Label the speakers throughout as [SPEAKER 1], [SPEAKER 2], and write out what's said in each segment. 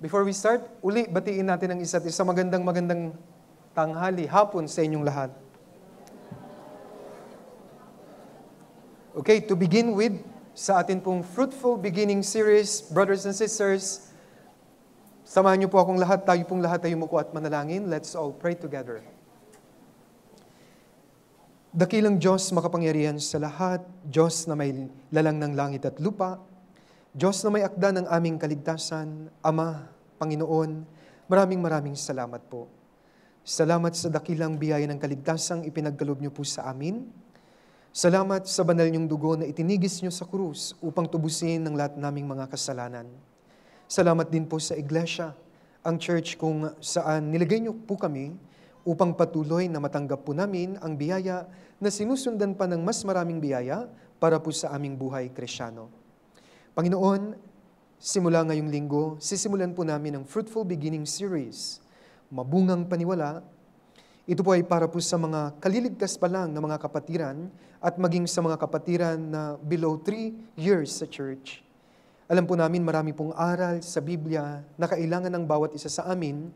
[SPEAKER 1] Before we start, uli batiin natin ang isa't isa. Magandang tanghali, hapon sa inyong lahat. Okay, to begin with, sa atin pong Fruitful Beginning series, brothers and sisters, samahan niyo po akong lahat, tayo pong lahat ay umuko at manalangin. Let's all pray together. Dakilang Diyos, makapangyarihan sa lahat, Diyos na may lalang ng langit at lupa, Diyos na may akda ng aming kaligtasan, Ama, Panginoon, maraming salamat po. Salamat sa dakilang biyaya ng kaligtasang ipinagkaloob niyo po sa amin. Salamat sa banal niyong dugo na itinigis niyo sa krus upang tubusin ng lahat naming mga kasalanan. Salamat din po sa Iglesia, ang church kung saan nilagay niyo po kami upang patuloy na matanggap po namin ang biyaya na sinusundan pa ng mas maraming biyaya para po sa aming buhay Kristyano. Panginoon, simula ngayong linggo, sisimulan po namin ang Fruitful Beginning series, Mabungang Paniwala. Ito po ay para po sa mga kaliligtas pa lang na mga kapatiran at maging sa mga kapatiran na below 3 years sa church. Alam po namin marami pong aral sa Biblia na kailangan ng bawat isa sa amin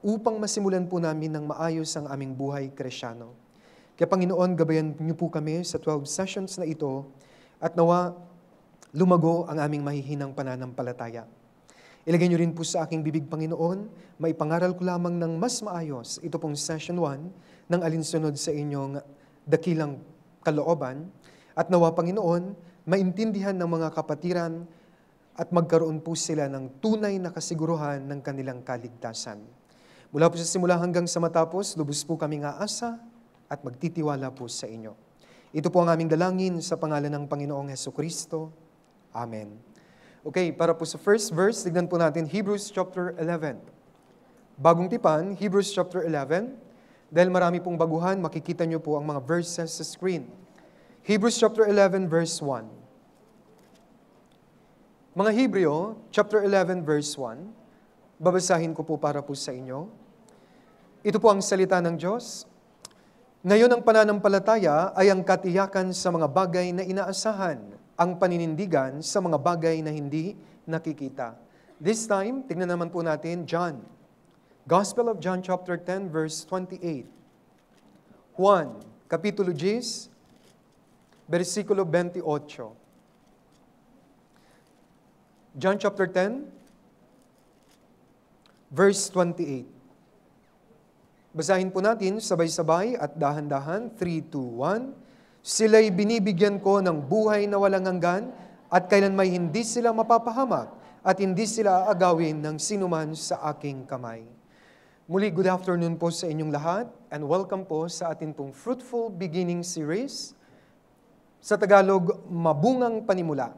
[SPEAKER 1] upang masimulan po namin ng maayos ang aming buhay Kristyano. Kaya Panginoon, gabayan niyo po kami sa 12 sessions na ito at nawa lumago ang aming mahihinang pananampalataya. Ilagay niyo rin po sa aking bibig, Panginoon, maipangaral ko lamang ng mas maayos ito pong session 1 ng alinsunod sa inyong dakilang kalooban at nawa, Panginoon, maintindihan ng mga kapatiran at magkaroon po sila ng tunay na kasiguruhan ng kanilang kaligtasan. Mula po sa simula hanggang sa matapos, lubos po kaming aasa at magtitiwala po sa inyo. Ito po ang aming dalangin sa pangalan ng Panginoong Hesukristo. Amen. Okay, para po sa first verse, tignan po natin Hebrews chapter 11. Bagong tipan, Hebrews chapter 11. Dahil marami pong baguhan, makikita nyo po ang mga verses sa screen. Hebrews chapter 11 verse 1. Mga Hebreo, chapter 11 verse 1. Babasahin ko po para po sa inyo. Ito po ang salita ng Diyos. Ngayon ang pananampalataya ay ang katiyakan sa mga bagay na inaasahan, ang paninindigan sa mga bagay na hindi nakikita. This time, tignan naman po natin John. Gospel of John chapter 10 verse 28. Juan, kapitulo 10, versikulo 28. John chapter 10, verse 28. Basahin po natin sabay-sabay at dahan-dahan. 3, 2, 1. Sila'y binibigyan ko ng buhay na walang hanggan at kailanmay hindi sila mapapahamak at hindi sila aagawin ng sinuman sa aking kamay. Muli, good afternoon po sa inyong lahat and welcome po sa atin pong Fruitful Beginning series. Sa Tagalog, Mabungang Panimula.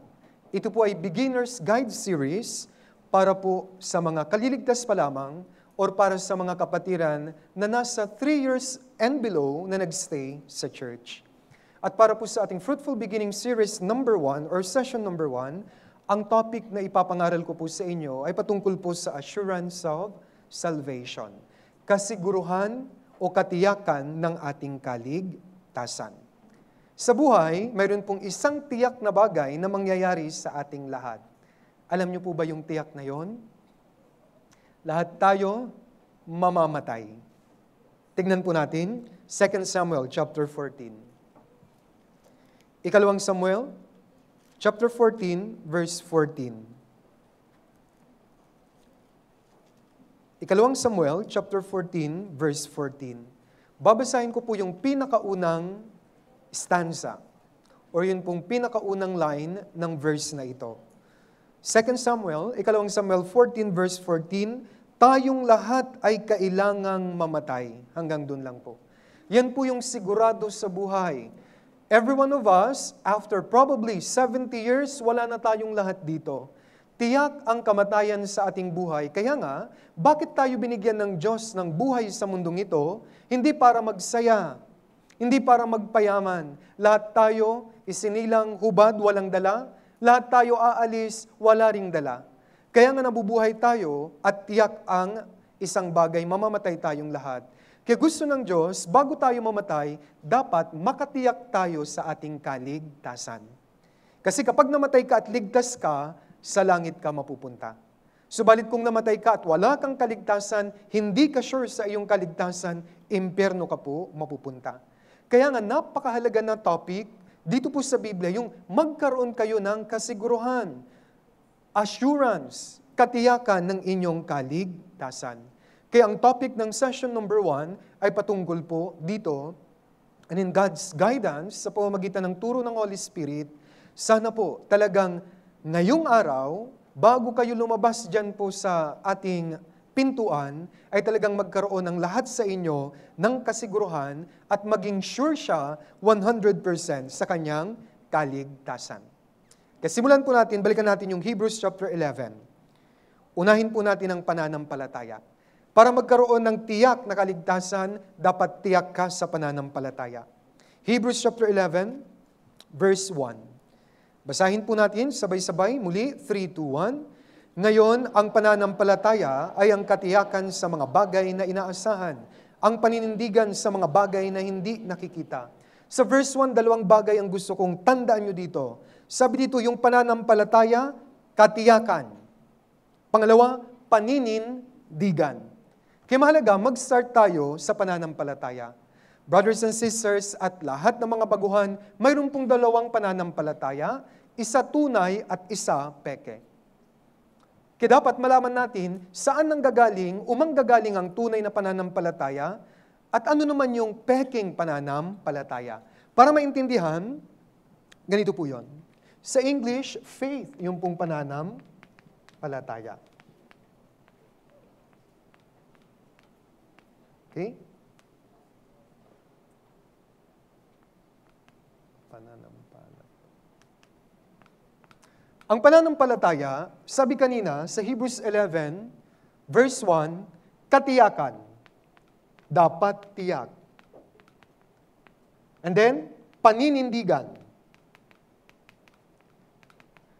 [SPEAKER 1] Ito po ay Beginner's Guide series para po sa mga kaliligtas pa lamang or para sa mga kapatiran na nasa 3 years and below na nagstay sa church. At para po sa ating Fruitful Beginning series number 1 or session number 1, ang topic na ipapangaral ko po sa inyo ay patungkol po sa assurance of salvation. Kasiguruhan o katiyakan ng ating kaligtasan. Sa buhay, mayroon pong isang tiyak na bagay na mangyayari sa ating lahat. Alam niyo po ba yung tiyak na yon? Lahat tayo mamamatay. Tignan po natin, 2 Samuel chapter 14. Ikalawang Samuel, chapter 14, verse 14. Ikalawang Samuel, chapter 14, verse 14. Babasahin ko po yung pinakaunang stanza, or yun pong pinakaunang line ng verse na ito. 2 Samuel, ikalawang Samuel 14, verse 14, tayong lahat ay kailangang mamatay. Hanggang dun lang po. Yan po yung sigurado sa buhay. Every one of us, after probably 70 years, wala na tayong lahat dito. Tiyak ang kamatayan sa ating buhay. Kaya nga, bakit tayo binigyan ng Diyos ng buhay sa mundong ito? Hindi para magsaya, hindi para magpayaman. Lahat tayo isinilang hubad, walang dala. Lahat tayo aalis, wala ring dala. Kaya nga nabubuhay tayo at tiyak ang isang bagay, mamamatay tayong lahat. Kaya gusto ng Diyos, bago tayo mamatay, dapat makatiyak tayo sa ating kaligtasan. Kasi kapag namatay ka at ligtas ka, sa langit ka mapupunta. Subalit kung namatay ka at wala kang kaligtasan, hindi ka sure sa iyong kaligtasan, impyerno ka po mapupunta. Kaya nga napakahalaga na topic dito po sa Biblia, yung magkaroon kayo ng kasiguruhan, assurance, katiyakan ng inyong kaligtasan. Kaya ang topic ng session number 1 ay patungkol po dito, and in God's guidance, sa pamamagitan ng turo ng Holy Spirit, sana po talagang ngayong araw, bago kayo lumabas dyan po sa ating pintuan, ay talagang magkaroon ng lahat sa inyo ng kasiguruhan at maging sure siya 100% sa kanyang kaligtasan. Kaya simulan po natin, balikan natin yung Hebrews chapter 11. Unahin po natin ang pananampalataya. Para magkaroon ng tiyak na kaligtasan, dapat tiyak ka sa pananampalataya. Hebrews chapter 11, verse 1. Basahin po natin sabay-sabay, muli, 3, 2, 1. Ngayon, ang pananampalataya ay ang katiyakan sa mga bagay na inaasahan, ang paninindigan sa mga bagay na hindi nakikita. Sa verse 1, dalawang bagay ang gusto kong tandaan nyo dito. Sabi dito, yung pananampalataya, katiyakan. Pangalawa, paninindigan. Kaya mahalaga, mag-start tayo sa pananampalataya. Brothers and sisters, at lahat ng mga baguhan, mayroon pong dalawang pananampalataya, isa tunay at isa peke. Kaya dapat malaman natin saan umanggagaling ang tunay na pananampalataya at ano naman yung peking pananampalataya. Para maintindihan, ganito po yon. Sa English, faith yung pong pananampalataya. Okay? Pananampalataya. Ang pananampalataya, sabi kanina sa Hebrews 11, verse 1, katiyakan. Dapat tiyak. And then, paninindigan.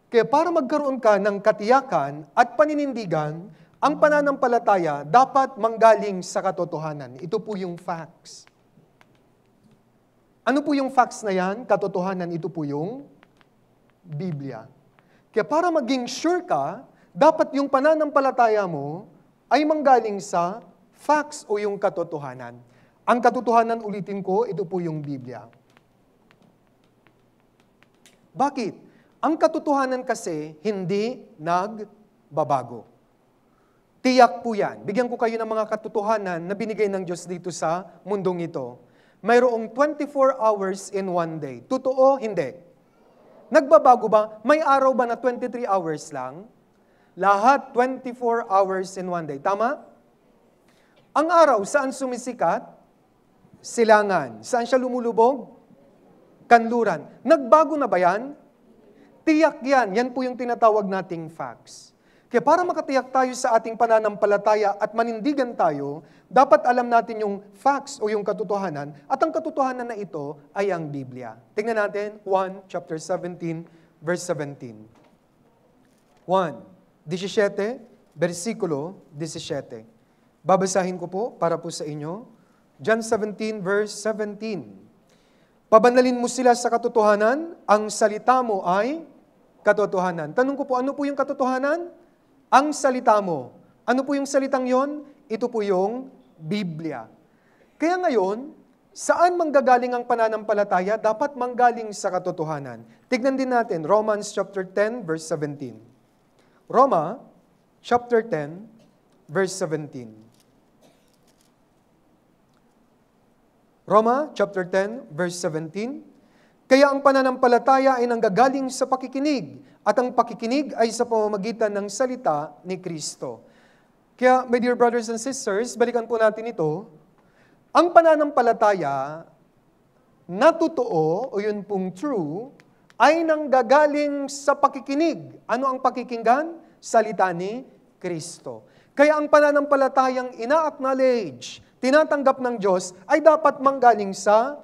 [SPEAKER 1] Kaya para magkaroon ka ng katiyakan at paninindigan, ang pananampalataya dapat manggaling sa katotohanan. Ito po yung facts. Ano po yung facts na yan? Katotohanan, ito po yung Biblia. Kaya para maging sure ka, dapat yung pananampalataya mo ay manggaling sa facts o yung katotohanan. Ang katotohanan, ulitin ko, ito po yung Biblia. Bakit? Ang katotohanan kasi hindi nagbabago. Tiyak po yan. Bigyan ko kayo ng mga katotohanan na binigay ng Diyos dito sa mundong ito. Mayroong 24 hours in one day. Totoo? Hindi. Nagbabago ba? May araw ba na 23 hours lang? Lahat 24 hours in one day. Tama? Ang araw, saan sumisikat? Silangan. Saan siya lumulubog? Kanluran. Nagbago na ba yan? Tiyak yan. Yan po yung tinatawag nating facts. Kaya para makatiyak tayo sa ating pananampalataya at manindigan tayo, dapat alam natin yung facts o yung katotohanan, at ang katotohanan na ito ay ang Biblia. Tingnan natin, 1, chapter 17, verse 17. 1, 17, versikulo 17. Babasahin ko po para po sa inyo. John 17, verse 17. Pabanalin mo sila sa katotohanan, ang salita mo ay katotohanan. Tanong ko po, ano po yung katotohanan? Ang salita mo. Ano po yung salitang yon? Ito po yung Biblia. Kaya ngayon, saan manggagaling ang pananampalataya? Dapat manggaling sa katotohanan. Tignan din natin, Romans chapter 10, verse 17. Roma, chapter 10, verse 17. Roma, chapter 10, verse 17. Kaya ang pananampalataya ay nanggagaling sa pakikinig, at ang pakikinig ay sa pamamagitan ng salita ni Kristo. Kaya, my dear brothers and sisters, balikan po natin ito. Ang pananampalataya na totoo, o yun pong true, ay nanggagaling sa pakikinig. Ano ang pakikinggan? Salita ni Kristo. Kaya ang pananampalatayang ina-acknowledge, tinatanggap ng Diyos, ay dapat manggaling sa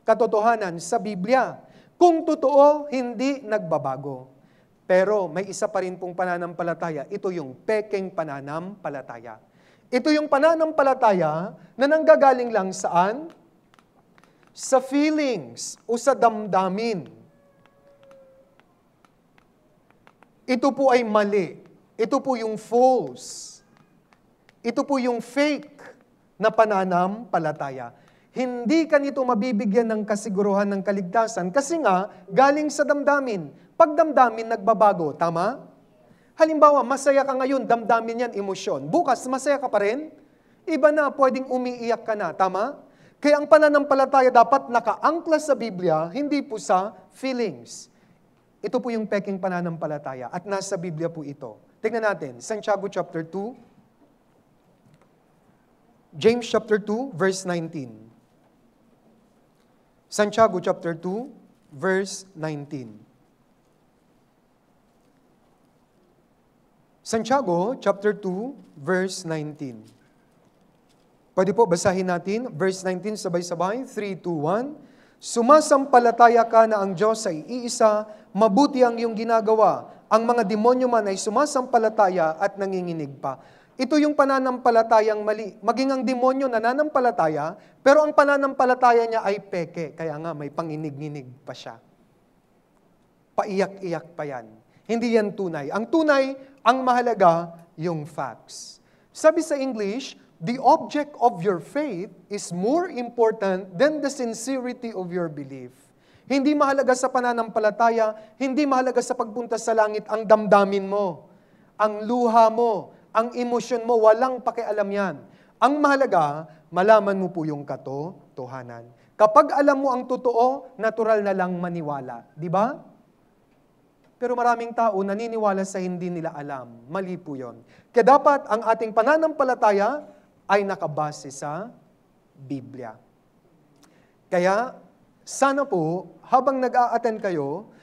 [SPEAKER 1] katotohanan, sa Biblia. Kung totoo, hindi nagbabago. Pero may isa pa rin pong pananampalataya. Ito yung pekeng pananampalataya. Ito yung pananampalataya na nanggagaling lang saan? Sa feelings o sa damdamin. Ito po ay mali. Ito po yung false. Ito po yung fake na pananampalataya. Hindi ka nito mabibigyan ng kasiguruhan ng kaligtasan kasi nga galing sa damdamin. Pag damdamin, nagbabago. Tama? Halimbawa, masaya ka ngayon, damdamin yan, emosyon. Bukas, masaya ka pa rin? Iba na, pwedeng umiiyak ka na. Tama? Kaya ang pananampalataya dapat nakaangkla sa Biblia, hindi po sa feelings. Ito po yung peking pananampalataya at nasa Biblia po ito. Tingnan natin, Santiago chapter 2, James chapter 2, verse 19. Santiago chapter 2, verse 19. Santiago chapter 2, verse 19. Pwede po basahin natin, verse 19, sabay-sabay, 3, 2, 1. Sumasampalataya ka na ang Diyos ay iisa, mabuti ang iyong ginagawa. Ang mga demonyo man ay sumasampalataya at nanginginig pa. Ito yung pananampalatayang mali. Maging ang demonyo nananampalataya, pero ang pananampalataya niya ay peke. Kaya nga may panginig-nginig pa siya. Paiyak-iyak pa yan. Hindi yan tunay. Ang tunay, ang mahalaga, yung facts. Sabi sa English, the object of your faith is more important than the sincerity of your belief. Hindi mahalaga sa pananampalataya, hindi mahalaga sa pagpunta sa langit ang damdamin mo, ang luha mo, ang emosyon mo, walang pakialam yan. Ang mahalaga, malaman mo po yung katotohanan. Kapag alam mo ang totoo, natural na lang maniwala. Di ba? Pero maraming tao naniniwala sa hindi nila alam. Mali po yun. Kaya dapat ang ating pananampalataya ay nakabase sa Biblia. Kaya, sana po, habang nag-a-attend kayo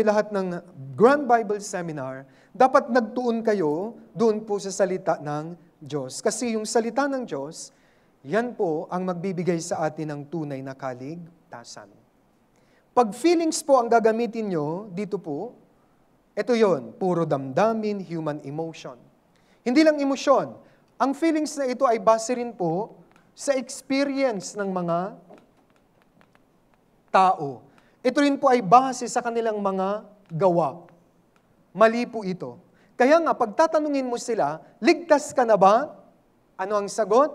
[SPEAKER 1] lahat ng Grand Bible Seminar, dapat nagtuon kayo doon po sa salita ng Diyos. Kasi yung salita ng Diyos, yan po ang magbibigay sa atin ng tunay na kaligtasan. Pag feelings po ang gagamitin nyo, dito po, ito yon, puro damdamin, human emotion. Hindi lang emosyon. Ang feelings na ito ay base rin po sa experience ng mga tao. Ito rin po ay base sa kanilang mga gawa. Mali po ito. Kaya nga, pag tatanungin mo sila, ligtas ka na ba? Ano ang sagot?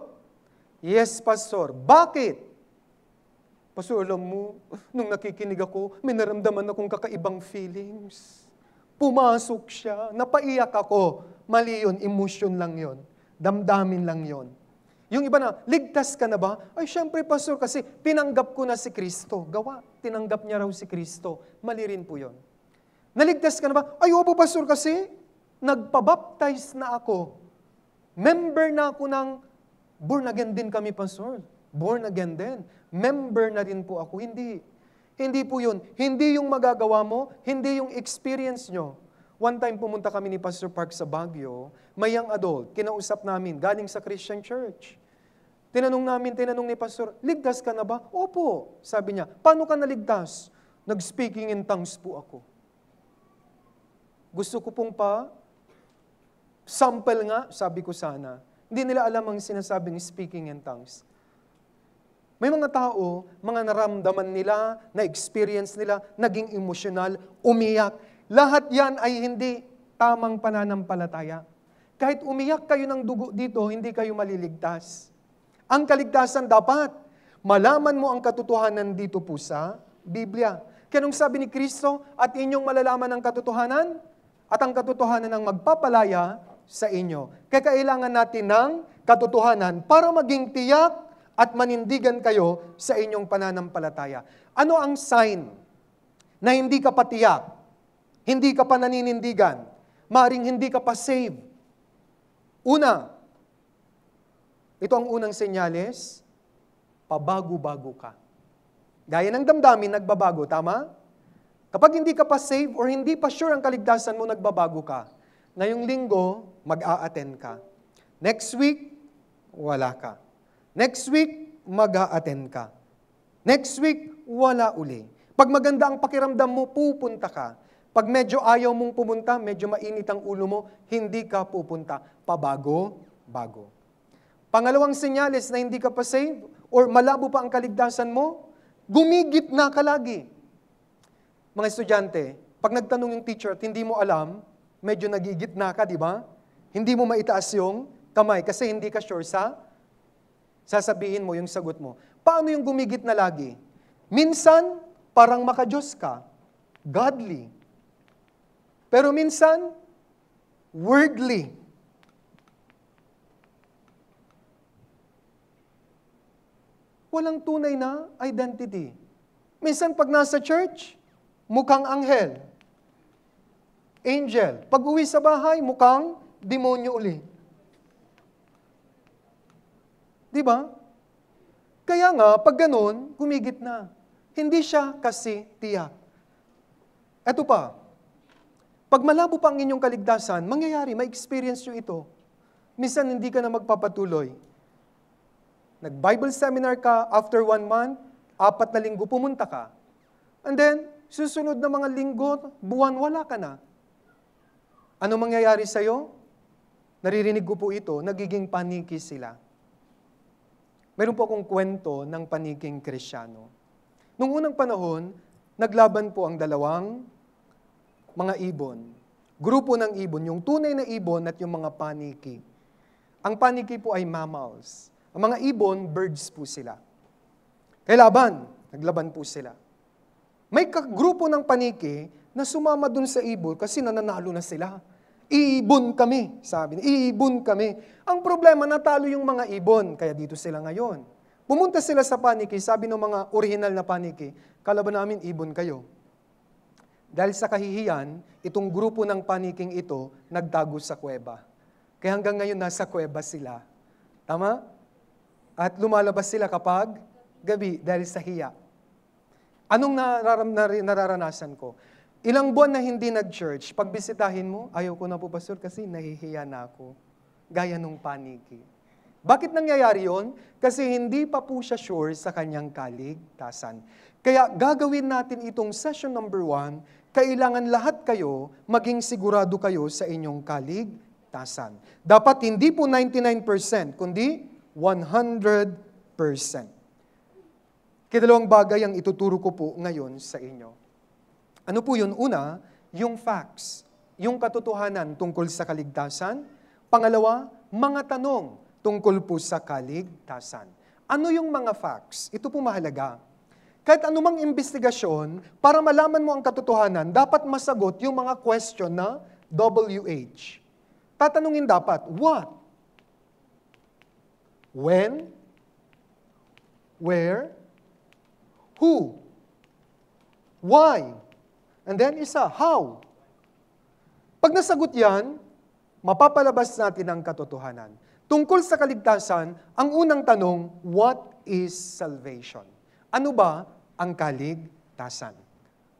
[SPEAKER 1] Yes, Pastor. Bakit? Pastor, alam mo, nung nakikinig ako, may naramdaman akong kakaibang feelings. Pumasok siya, napaiyak ako. Mali yun, emotion lang yun. Damdamin lang yon. Yung iba na, ligtas ka na ba? Ay, syempre, Pastor, kasi tinanggap ko na si Kristo. Gawa, tinanggap niya raw si Kristo. Mali rin po yon. Naligtas ka na ba? Ay, opo, Pastor, kasi nagpabaptize na ako. Member na ako ng, born again din kami, Pastor. Born again din. Member na rin po ako. Hindi. Hindi po yun. Hindi yung magagawa mo, hindi yung experience nyo. One time pumunta kami ni Pastor Park sa Baguio, may young adult, kinausap namin, galing sa Christian Church. Tinanong ni Pastor, ligtas ka na ba? Opo. Sabi niya, paano ka naligtas? Nag-speaking in tongues po ako. Gusto ko pong sample nga, sabi ko sana. Hindi nila alam ang sinasabing speaking in tongues. May mga tao, mga naramdaman nila, na-experience nila, naging emosyonal, umiyak. Lahat yan ay hindi tamang pananampalataya. Kahit umiyak kayo ng dugo dito, hindi kayo maliligtas. Ang kaligtasan dapat, malaman mo ang katotohanan dito po sa Biblia. Kaya nung sabi ni Kristo, at inyong malalaman ang katotohanan, at ang katotohanan ang magpapalaya sa inyo. Kaya kailangan natin ng katotohanan para maging tiyak at manindigan kayo sa inyong pananampalataya. Ano ang sign na hindi ka pa tiyak? Hindi ka pa naninindigan. Maring hindi ka pa saved. Una, ito ang unang senyales, pabago-bago ka. Gaya ng damdamin, nagbabago. Tama? Kapag hindi ka pa saved or hindi pa sure ang kaligtasan mo, nagbabago ka. Ngayong linggo, mag-a-attend ka. Next week, wala ka. Next week, mag-a-attend ka. Next week, wala uli. Pag maganda ang pakiramdam mo, pupunta ka. Pag medyo ayaw mong pumunta, medyo mainit ang ulo mo, hindi ka pupunta. Pabago-bago. Pangalawang senyales na hindi ka pa saved or malabo pa ang kaligtasan mo, gumigit na ka lagi. Mga estudyante, pag nagtanong yung teacher at hindi mo alam, medyo nagigitna ka, di ba? Hindi mo maitaas yung kamay kasi hindi ka sure sa sasabihin mo yung sagot mo. Paano yung gumigitna lagi? Minsan, parang maka-Diyos ka, godly. Pero minsan, worldly. Walang tunay na identity. Minsan pag nasa church, mukhang anghel. Angel. Pag uwi sa bahay, mukhang demonyo uli. Di ba? Kaya nga, pag ganun, gumigit na. Hindi siya kasi tiyak. Eto pa, pag malabo pa ang inyong kaligtasan, mangyayari, ma-experience nyo ito. Minsan hindi ka na magpapatuloy. Nag-Bible seminar ka, after 1 month, 4 na linggo, pumunta ka. And then, susunod na mga linggo, buwan, wala ka na. Ano mangyayari sa'yo? Naririnig ko po ito, nagiging paniki sila. Meron po akong kwento ng paniking Kristyano. Noong unang panahon, naglaban po ang dalawang mga ibon. Grupo ng ibon, yung tunay na ibon at yung mga paniki. Ang paniki po ay mammals. Ang mga ibon, birds po sila. Kaya naglaban po sila. May grupo ng paniki na sumama dun sa ibon kasi nananalo na sila. Iibon kami, sabi niya. Iibon kami. Ang problema, natalo yung mga ibon, kaya dito sila ngayon. Pumunta sila sa paniki, sabi ng mga original na paniki, kalaban namin, ibon kayo. Dahil sa kahihiyan, itong grupo ng paniking ito, nagtago sa kuweba. Kaya hanggang ngayon, nasa kuweba sila. Tama? At lumalabas sila kapag gabi dahil sa hiya. Anong nararanasan ko? Ilang buwan na hindi nag-church, pag bisitahin mo, ayaw ko na po, Pastor, kasi nahihiya na ako. Gaya nung paniki. Bakit nangyayari yon? Kasi hindi pa po siya sure sa kanyang kaligtasan. Kaya gagawin natin itong session number 1, kailangan lahat kayo maging sigurado kayo sa inyong kaligtasan. Dapat hindi po 99%, kundi 100%. Dalawang bagay ang ituturo ko po ngayon sa inyo. Ano po yun? Una, yung facts, yung katotohanan tungkol sa kaligtasan. Pangalawa, mga tanong tungkol po sa kaligtasan. Ano yung mga facts? Ito po mahalaga. Kahit anumang investigasyon, para malaman mo ang katotohanan, dapat masagot yung mga question na WH. Tatanungin dapat, what? When? Where? Who? Why? And then isa, how? Pag nasagot yan, mapapalabas natin ang katotohanan. Tungkol sa kaligtasan, ang unang tanong, what is salvation? Ano ba ang kaligtasan?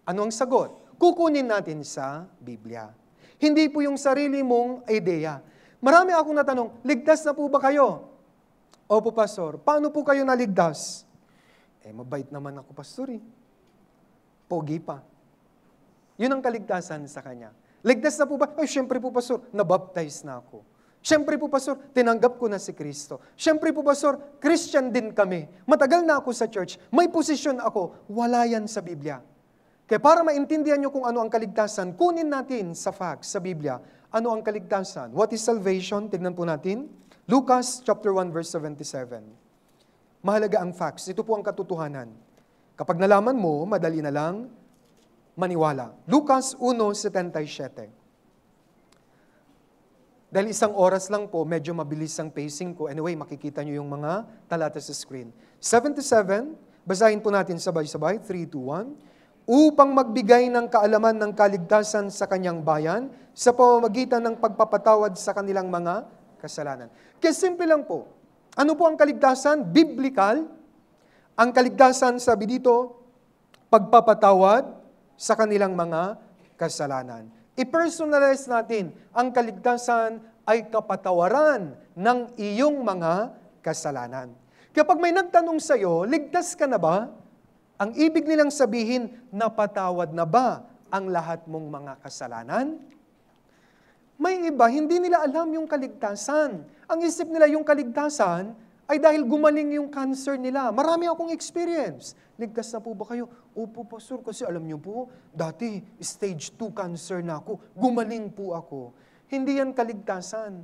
[SPEAKER 1] Ano ang sagot? Kukunin natin sa Biblia. Hindi po yung sarili mong ideya. Marami akong natanong, ligtas na po ba kayo? Opo, Pastor. Paano po kayo naligtas? Mabait naman ako, Pastor. Pogi pa. Yun ang kaligtasan sa kanya. Ligtas na po ba? Ay, syempre po, Pastor, nabaptize na ako. Syempre po, Pastor, tinanggap ko na si Kristo. Syempre po, Pastor, Christian din kami. Matagal na ako sa church. May posisyon ako. Wala yan sa Biblia. Kaya para maintindihan nyo kung ano ang kaligtasan, kunin natin sa facts, sa Biblia, ano ang kaligtasan. What is salvation? Tignan po natin. Lucas chapter 1, verse 77. Mahalaga ang facts. Ito po ang katotohanan. Kapag nalaman mo, madali na lang maniwala. Lucas 1:77. Dahil isang oras lang po, medyo mabilis ang pacing ko. Anyway, makikita nyo yung mga talata sa screen. 77, basahin po natin sabay-sabay, 3, 2, 1. Upang magbigay ng kaalaman ng kaligtasan sa kanyang bayan sa pamamagitan ng pagpapatawad sa kanilang mga kasalanan. Kaya simple lang po. Ano po ang kaligtasan? Biblical. Ang kaligtasan, sabi dito, pagpapatawad sa kanilang mga kasalanan. I-personalize natin, ang kaligtasan ay kapatawaran ng iyong mga kasalanan. Kapag may nagtanong sa iyo, ligtas ka na ba? Ang ibig nilang sabihin, napatawad na ba ang lahat mong mga kasalanan? May iba, hindi nila alam yung kaligtasan. Ang isip nila yung kaligtasan ay dahil gumaling yung cancer nila. Marami akong experience. Ligtas na po ba kayo? Opo, Pastor, kasi alam niyo po, dati stage 2 cancer na ako. Gumaling po ako. Hindi yan kaligtasan.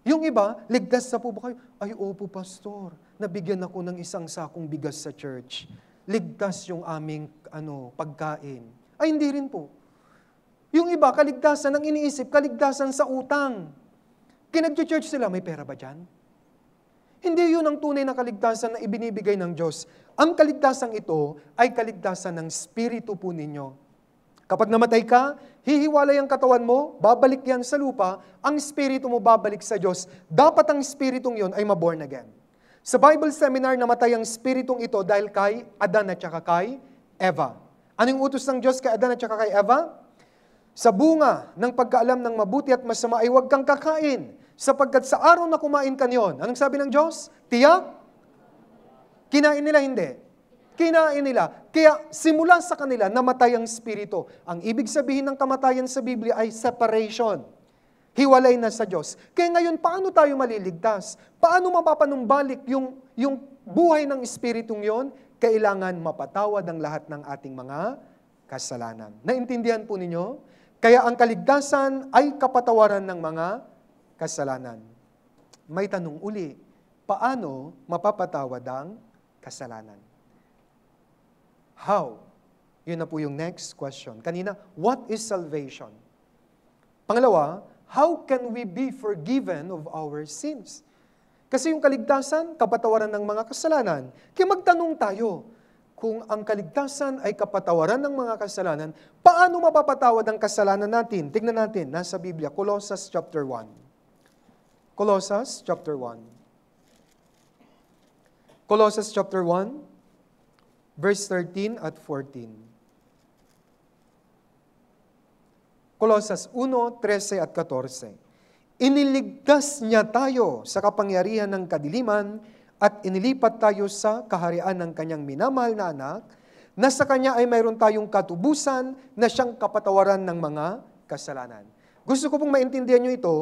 [SPEAKER 1] Yung iba, ligtas na po ba kayo? Ay, opo, Pastor, nabigyan ako ng isang sakong bigas sa church. Ligtas yung aming pagkain. Ay, hindi rin po. Yung iba, kaligtasan ang iniisip, kaligtasan sa utang. Kinag-church sila, may pera ba dyan? Hindi yun ang tunay na kaligtasan na ibinibigay ng Diyos. Ang kaligtasan ito ay kaligtasan ng Espiritu po ninyo. Kapag namatay ka, hihiwalay ang katawan mo, babalik yan sa lupa, ang Espiritu mo babalik sa Diyos. Dapat ang Espiritong yon ay maborn again. Sa Bible seminar, namatay ang Espiritong ito dahil kay Adan at saka kay Eva. Anong utos ng Diyos kay Adan at saka kay Eva? Sa bunga ng pagkaalam ng mabuti at masama ay huwag kang kakain, sapagkat sa araw na kumain ka niyon, anong sabi ng Diyos? Tiyak? Kinain nila, hindi. Kinain nila. Kaya simula sa kanila, namatay ang Espiritu. Ang ibig sabihin ng kamatayan sa Biblia ay separation. Hiwalay na sa Diyos. Kaya ngayon, paano tayo maliligtas? Paano mapapanumbalik yung buhay ng Espiritong yon? Kailangan mapatawad ang lahat ng ating mga kasalanan. Naintindihan po ninyo? Kaya ang kaligtasan ay kapatawaran ng mga kasalanan. May tanong uli, paano mapapatawad ang kasalanan? How? Yun na po yung next question. Kanina, what is salvation? Pangalawa, how can we be forgiven of our sins? Kasi yung kaligtasan, kapatawaran ng mga kasalanan. Kaya magtanong tayo, kung ang kaligtasan ay kapatawaran ng mga kasalanan, paano mapapatawad ang kasalanan natin? Tignan natin, nasa Biblia, Colossus chapter 1. Colossus chapter 1. Colossus chapter 1, verse 13 at 14. Colossus 1, 13 at 14. Iniligtas niya tayo sa kapangyarihan ng kadiliman at inilipat tayo sa kaharian ng kanyang minamahal na anak, na sa kanya ay mayroon tayong katubusan na siyang kapatawaran ng mga kasalanan. Gusto ko pong maintindihan nyo ito,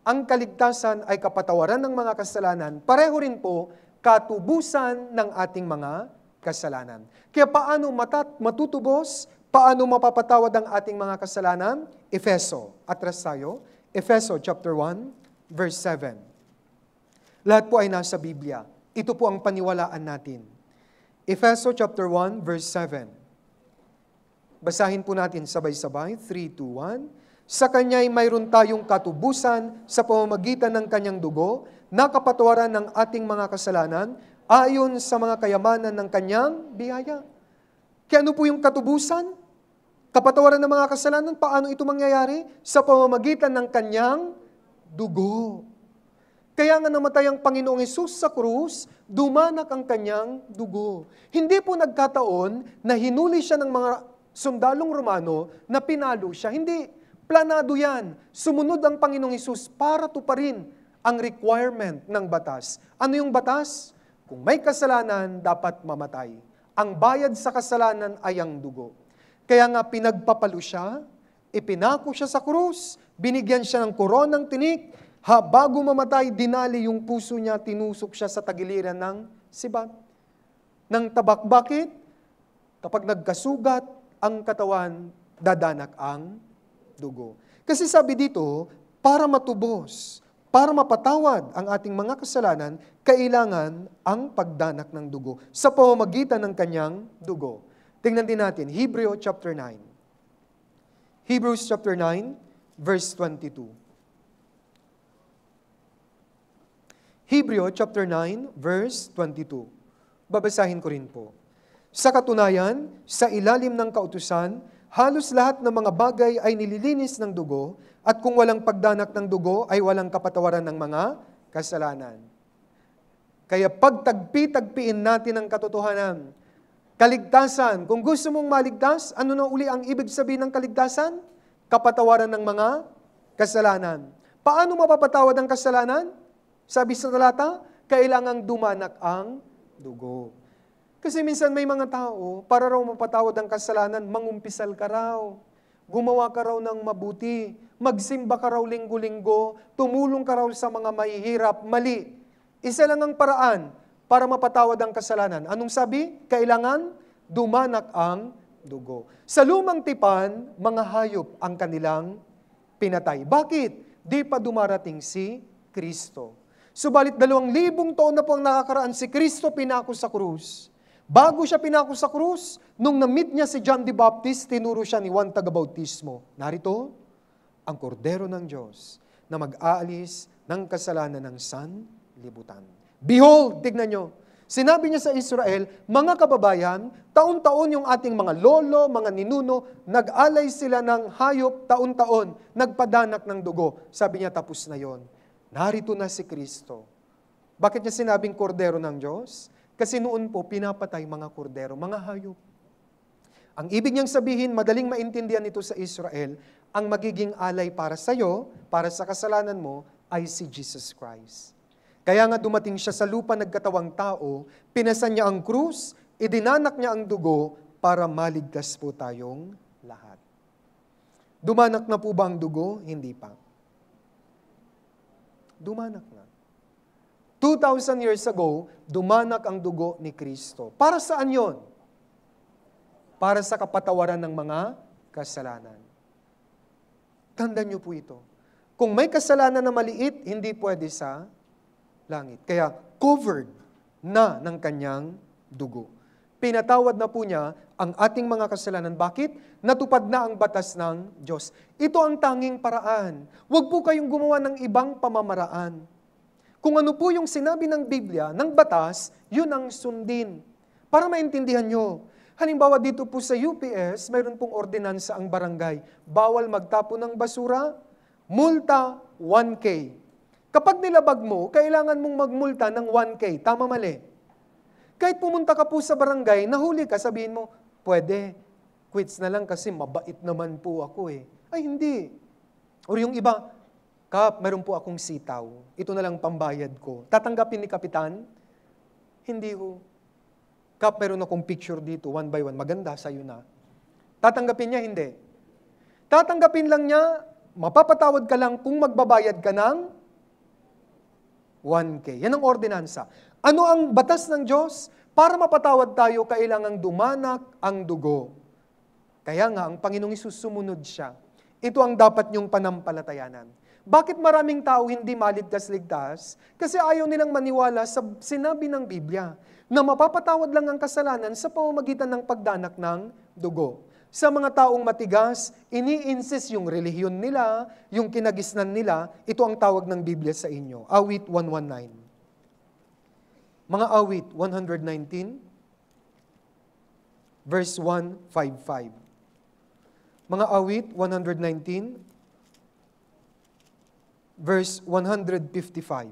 [SPEAKER 1] ang kaligtasan ay kapatawaran ng mga kasalanan, pareho rin po katubusan ng ating mga kasalanan. Kaya paano matutubos, paano mapapatawad ang ating mga kasalanan? Efeso. Atras tayo. Efeso chapter 1, verse 7. Lahat po ay nasa Biblia. Ito po ang paniwalaan natin. Efeso chapter 1, verse 7. Basahin po natin sabay-sabay. 3, 2, 1. Sa Kanya'y mayroon tayong katubusan sa pamamagitan ng Kanyang dugo, na kapatawaran ng ating mga kasalanan, ayon sa mga kayamanan ng Kanyang biyaya. Kaya ano po yung katubusan? Kapatawaran ng mga kasalanan, paano ito mangyayari? Sa pamamagitan ng Kanyang dugo. Kaya nga namatay ang Panginoong Hesus sa krus, dumanak ang Kanyang dugo. Hindi po nagkataon na hinuli siya ng mga sundalong Romano na pinalo siya. Hindi. Planado yan. Sumunod ang Panginoong Hesus para tuparin ang requirement ng batas. Ano yung batas? Kung may kasalanan, dapat mamatay. Ang bayad sa kasalanan ay ang dugo. Kaya nga pinagpapalo siya, ipinako siya sa krus, binigyan siya ng koronang tinik, bago mamatay, dinali yung puso niya, tinusok siya sa tagiliran ng sibat. Ng tabak. Bakit? Kapag nagkasugat ang katawan, dadanak ang dugo. Kasi sabi dito, para matubos, para mapatawad ang ating mga kasalanan, kailangan ang pagdanak ng dugo sa pamamagitan ng Kanyang dugo. Tingnan din natin, Hebrew chapter 9. Hebrews chapter 9, verse 22. Hebrew chapter 9, verse 22. Babasahin ko rin po. Sa katunayan, sa ilalim ng kautusan, halos lahat ng mga bagay ay nililinis ng dugo, at kung walang pagdanak ng dugo, ay walang kapatawaran ng mga kasalanan. Kaya pagtagpi-tagpiin natin ang katotohanan. Kaligtasan. Kung gusto mong maligtas, ano na uli ang ibig sabihin ng kaligtasan? Kapatawaran ng mga kasalanan. Paano mapapatawad ang kasalanan? Sabi sa talata, kailangang dumanak ang dugo. Kasi minsan may mga tao, para raw mapatawad ang kasalanan, mangumpisal ka raw. Gumawa ka raw ng mabuti. Magsimba ka raw linggo-linggo. Tumulong ka raw sa mga mahihirap. Mali. Isa lang ang paraan para mapatawad ang kasalanan. Anong sabi? Kailangan dumanak ang dugo. Sa lumang tipan, mga hayop ang kanilang pinatay. Bakit? Di pa dumarating si Kristo. Subalit 2,000 taon na po ang nakakaraan, si Kristo pinako sa krus. Bago siya pinako sa krus, nung na-meet niya si John the Baptist, tinuro siya ni Juan Tagabautismo. Narito, ang kordero ng Diyos na mag-aalis ng kasalanan ng sanlibutan. Behold, tignan nyo, sinabi niya sa Israel, mga kababayan, taon-taon yung ating mga lolo, mga ninuno, nag-alay sila ng hayop taon-taon, nagpadanak ng dugo. Sabi niya, tapos na yon. Narito na si Kristo. Bakit niya sinabing kordero ng Diyos? Kasi noon po, pinapatay mga kordero, mga hayop. Ang ibig niyang sabihin, madaling maintindihan ito sa Israel, ang magiging alay para sa iyo, para sa kasalanan mo, ay si Jesus Christ. Kaya nga dumating siya sa lupa nagkatawang tao, pinasan niya ang krus, idinanak niya ang dugo para maligtas po tayong lahat. Dumanak na po ba ang dugo? Hindi pa. Dumanak na. 2,000 years ago, dumanak ang dugo ni Kristo. Para saan yon? Para sa kapatawaran ng mga kasalanan. Tandaan niyo po ito. Kung may kasalanan na maliit, hindi pwede sa langit. Kaya covered na ng kanyang dugo. Pinatawad na po niya ang ating mga kasalanan. Bakit? Natupad na ang batas ng Diyos. Ito ang tanging paraan. Huwag po kayong gumawa ng ibang pamamaraan. Kung ano po yung sinabi ng Biblia, ng batas, yun ang sundin. Para maintindihan nyo. Halimbawa dito po sa UPS, mayroon pong ordinansa ang barangay. Bawal magtapon ng basura, multa 1K. Kapag nilabag mo, kailangan mong magmulta ng 1K. Tama mali. Kahit pumunta ka po sa barangay, nahuli ka, sabihin mo, pwede, quits na lang kasi mabait naman po ako eh. Ay hindi. O yung iba, Kap, mayroon po akong sitaw. Ito na lang pambayad ko. Tatanggapin ni Kapitan? Hindi ho. Kap, mayroon akong picture dito, 1 by 1. Maganda, sa'yo na. Tatanggapin niya? Hindi. Tatanggapin lang niya, mapapatawad ka lang kung magbabayad ka ng 1K. Yan ang ordinansa. Ano ang batas ng Diyos? Para mapatawad tayo, kailangang dumanak ang dugo. Kaya nga, ang Panginoong Hesus sumunod siya. Ito ang dapat niyong panampalatayanan. Bakit maraming tao hindi maligtas-ligtas? Kasi ayaw nilang maniwala sa sinabi ng Biblia na mapapatawad lang ang kasalanan sa pamamagitan ng pagdanak ng dugo. Sa mga taong matigas, ini-insist yung relihiyon nila, yung kinagisnan nila, ito ang tawag ng Biblia sa inyo. Awit 119. Mga awit 119, verse 155. Mga awit 119, verse 155.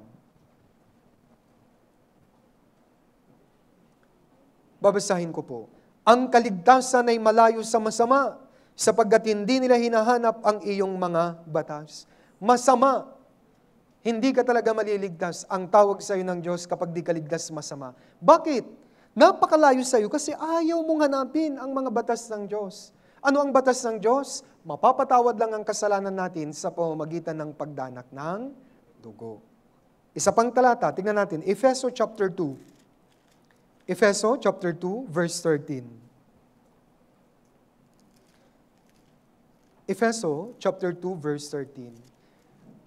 [SPEAKER 1] Babasahin ko po. Ang kaligtasan ay malayo sa masama, sapagkat hindi nila hinahanap ang iyong mga batas. Masama. Hindi ka talaga maliligtas. Ang tawag sa iyo ng Diyos kapag di ka ligtas, masama. Bakit? Napakalayo sa iyo kasi ayaw mong hanapin ang mga batas ng Diyos. Ano ang batas ng Diyos? Mapapatawad lang ang kasalanan natin sa pamamagitan ng pagdanak ng dugo. Isa pang talata, tingnan natin, Efeso chapter 2. Efeso chapter 2, verse 13. Efeso chapter 2, verse 13.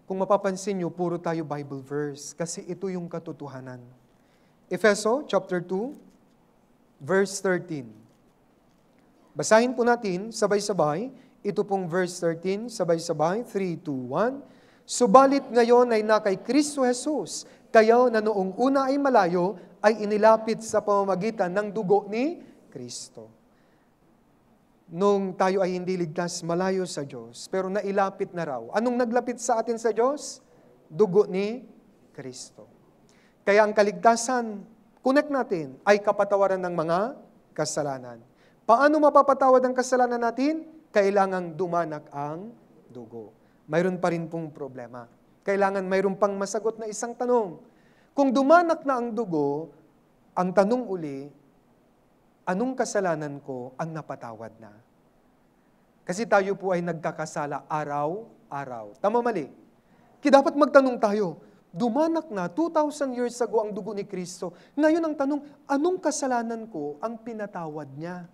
[SPEAKER 1] Kung mapapansin nyo, puro tayo Bible verse kasi ito yung katotohanan. Efeso chapter 2, verse 13. Basahin po natin, sabay-sabay, ito pong verse 13, sabay-sabay, 3, 2, 1. Subalit ngayon ay na kay Kristo Jesus, kayo na noong una ay malayo, ay inilapit sa pamamagitan ng dugo ni Kristo. Nung tayo ay hindi ligtas, malayo sa Diyos, pero nailapit na raw. Anong naglapit sa atin sa Diyos? Dugo ni Kristo. Kaya ang kaligtasan, connect natin, ay kapatawaran ng mga kasalanan. Paano mapapatawad ang kasalanan natin? Kailangang dumanak ang dugo. Mayroon pa rin pong problema. Kailangan mayroon pang masagot na isang tanong. Kung dumanak na ang dugo, ang tanong uli, anong kasalanan ko ang napatawad na? Kasi tayo po ay nagkakasala araw-araw. Tama mali? Kaya dapat magtanong tayo, Dumanak na, 2,000 years ago ang dugo ni Kristo. Ngayon ang tanong, anong kasalanan ko ang pinatawad niya?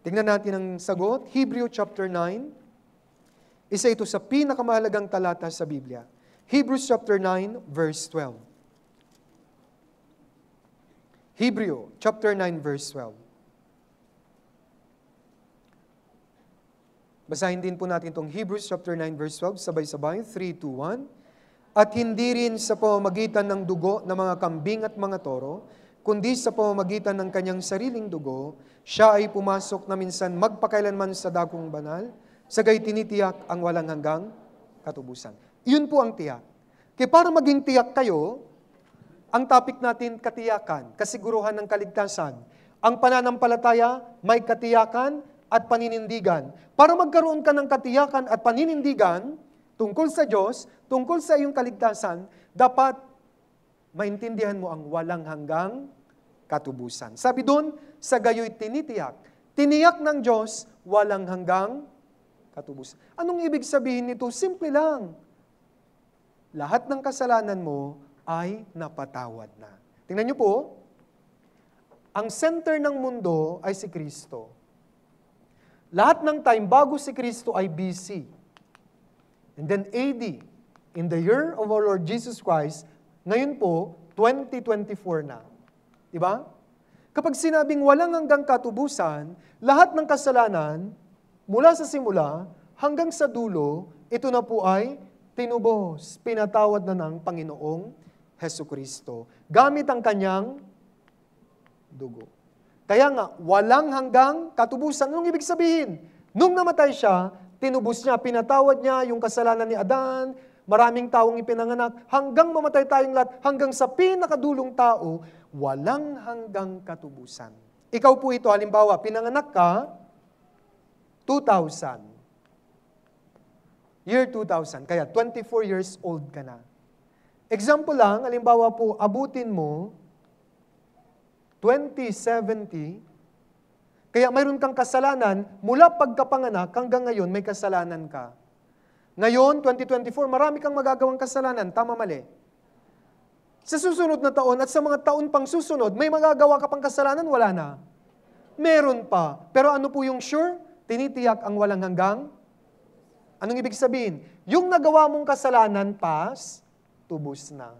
[SPEAKER 1] Tingnan natin ang sagot. Hebrew chapter 9. Isa ito sa pinakamahalagang talata sa Biblia. Hebrews chapter 9, verse 12. Hebrew chapter 9, verse 12. Basahin din po natin itong Hebrews chapter 9, verse 12. Sabay-sabay. 3, 2, 1. At hindi rin sa pamamagitan ng dugo ng mga kambing at mga toro, kundi sa pamamagitan ng kanyang sariling dugo, siya ay pumasok na minsan magpakailanman sa dakong banal, sagay tinitiyak ang walang hanggang katubusan. Yun po ang tiyak. Kaya para maging tiyak kayo, ang topic natin katiyakan, kasiguruhan ng kaligtasan. Ang pananampalataya may katiyakan at paninindigan. Para magkaroon ka ng katiyakan at paninindigan tungkol sa Diyos, tungkol sa iyong kaligtasan, dapat maintindihan mo ang walang hanggang katubusan. Sabi doon, sa gayo'y tinitiyak. Tiniyak ng Diyos, walang hanggang katubusan. Anong ibig sabihin nito? Simple lang. Lahat ng kasalanan mo ay napatawad na. Tingnan niyo po, ang center ng mundo ay si Kristo. Lahat ng time bago si Kristo ay BC. And then AD, in the year of our Lord Jesus Christ, ngayon po, 2024 na. Diba? Kapag sinabing walang hanggang katubusan, lahat ng kasalanan, mula sa simula hanggang sa dulo, ito na po ay tinubos, pinatawad na ng Panginoong Hesukristo, gamit ang kanyang dugo. Kaya nga, walang hanggang katubusan. Anong ibig sabihin? Nung namatay siya, tinubos niya, pinatawad niya yung kasalanan ni Adan, maraming taong ipinanganak, hanggang mamatay tayong lahat, hanggang sa pinakadulong tao, walang hanggang katubusan. Ikaw po ito, halimbawa, pinanganak ka, 2000. Year 2000, kaya 24 years old ka na. Example lang, halimbawa po, abutin mo, 2070, kaya mayroon kang kasalanan, mula pagkapanganak hanggang ngayon, may kasalanan ka. Ngayon, 2024, marami kang magagawang kasalanan, tama mali. Sa susunod na taon at sa mga taon pang susunod, may magagawa ka pang kasalanan, wala na. Meron pa. Pero ano po yung sure? Tinitiyak ang walang hanggang. Anong ibig sabihin? Yung nagawa mong kasalanan, past, tubos na.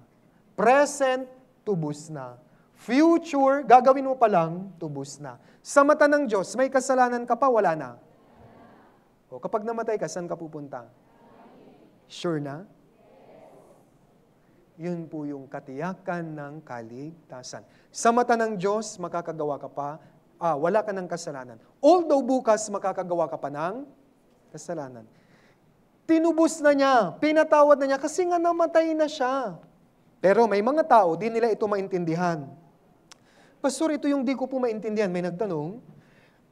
[SPEAKER 1] Present, tubos na. Future, gagawin mo pa lang, tubos na. Sa mata ng Diyos, may kasalanan ka pa, wala na. O, kapag namatay ka, saan ka pupunta? Sure na? Yun po yung katiyakan ng kaligtasan. Sa mata ng Diyos, makakagawa ka pa, wala ka ng kasalanan. Although bukas, makakagawa ka pa ng kasalanan. Tinubos na niya, pinatawad na niya, kasi nga namatay na siya. Pero may mga tao, di nila ito maintindihan. Pastor, ito yung di ko po maintindihan. May nagtanong,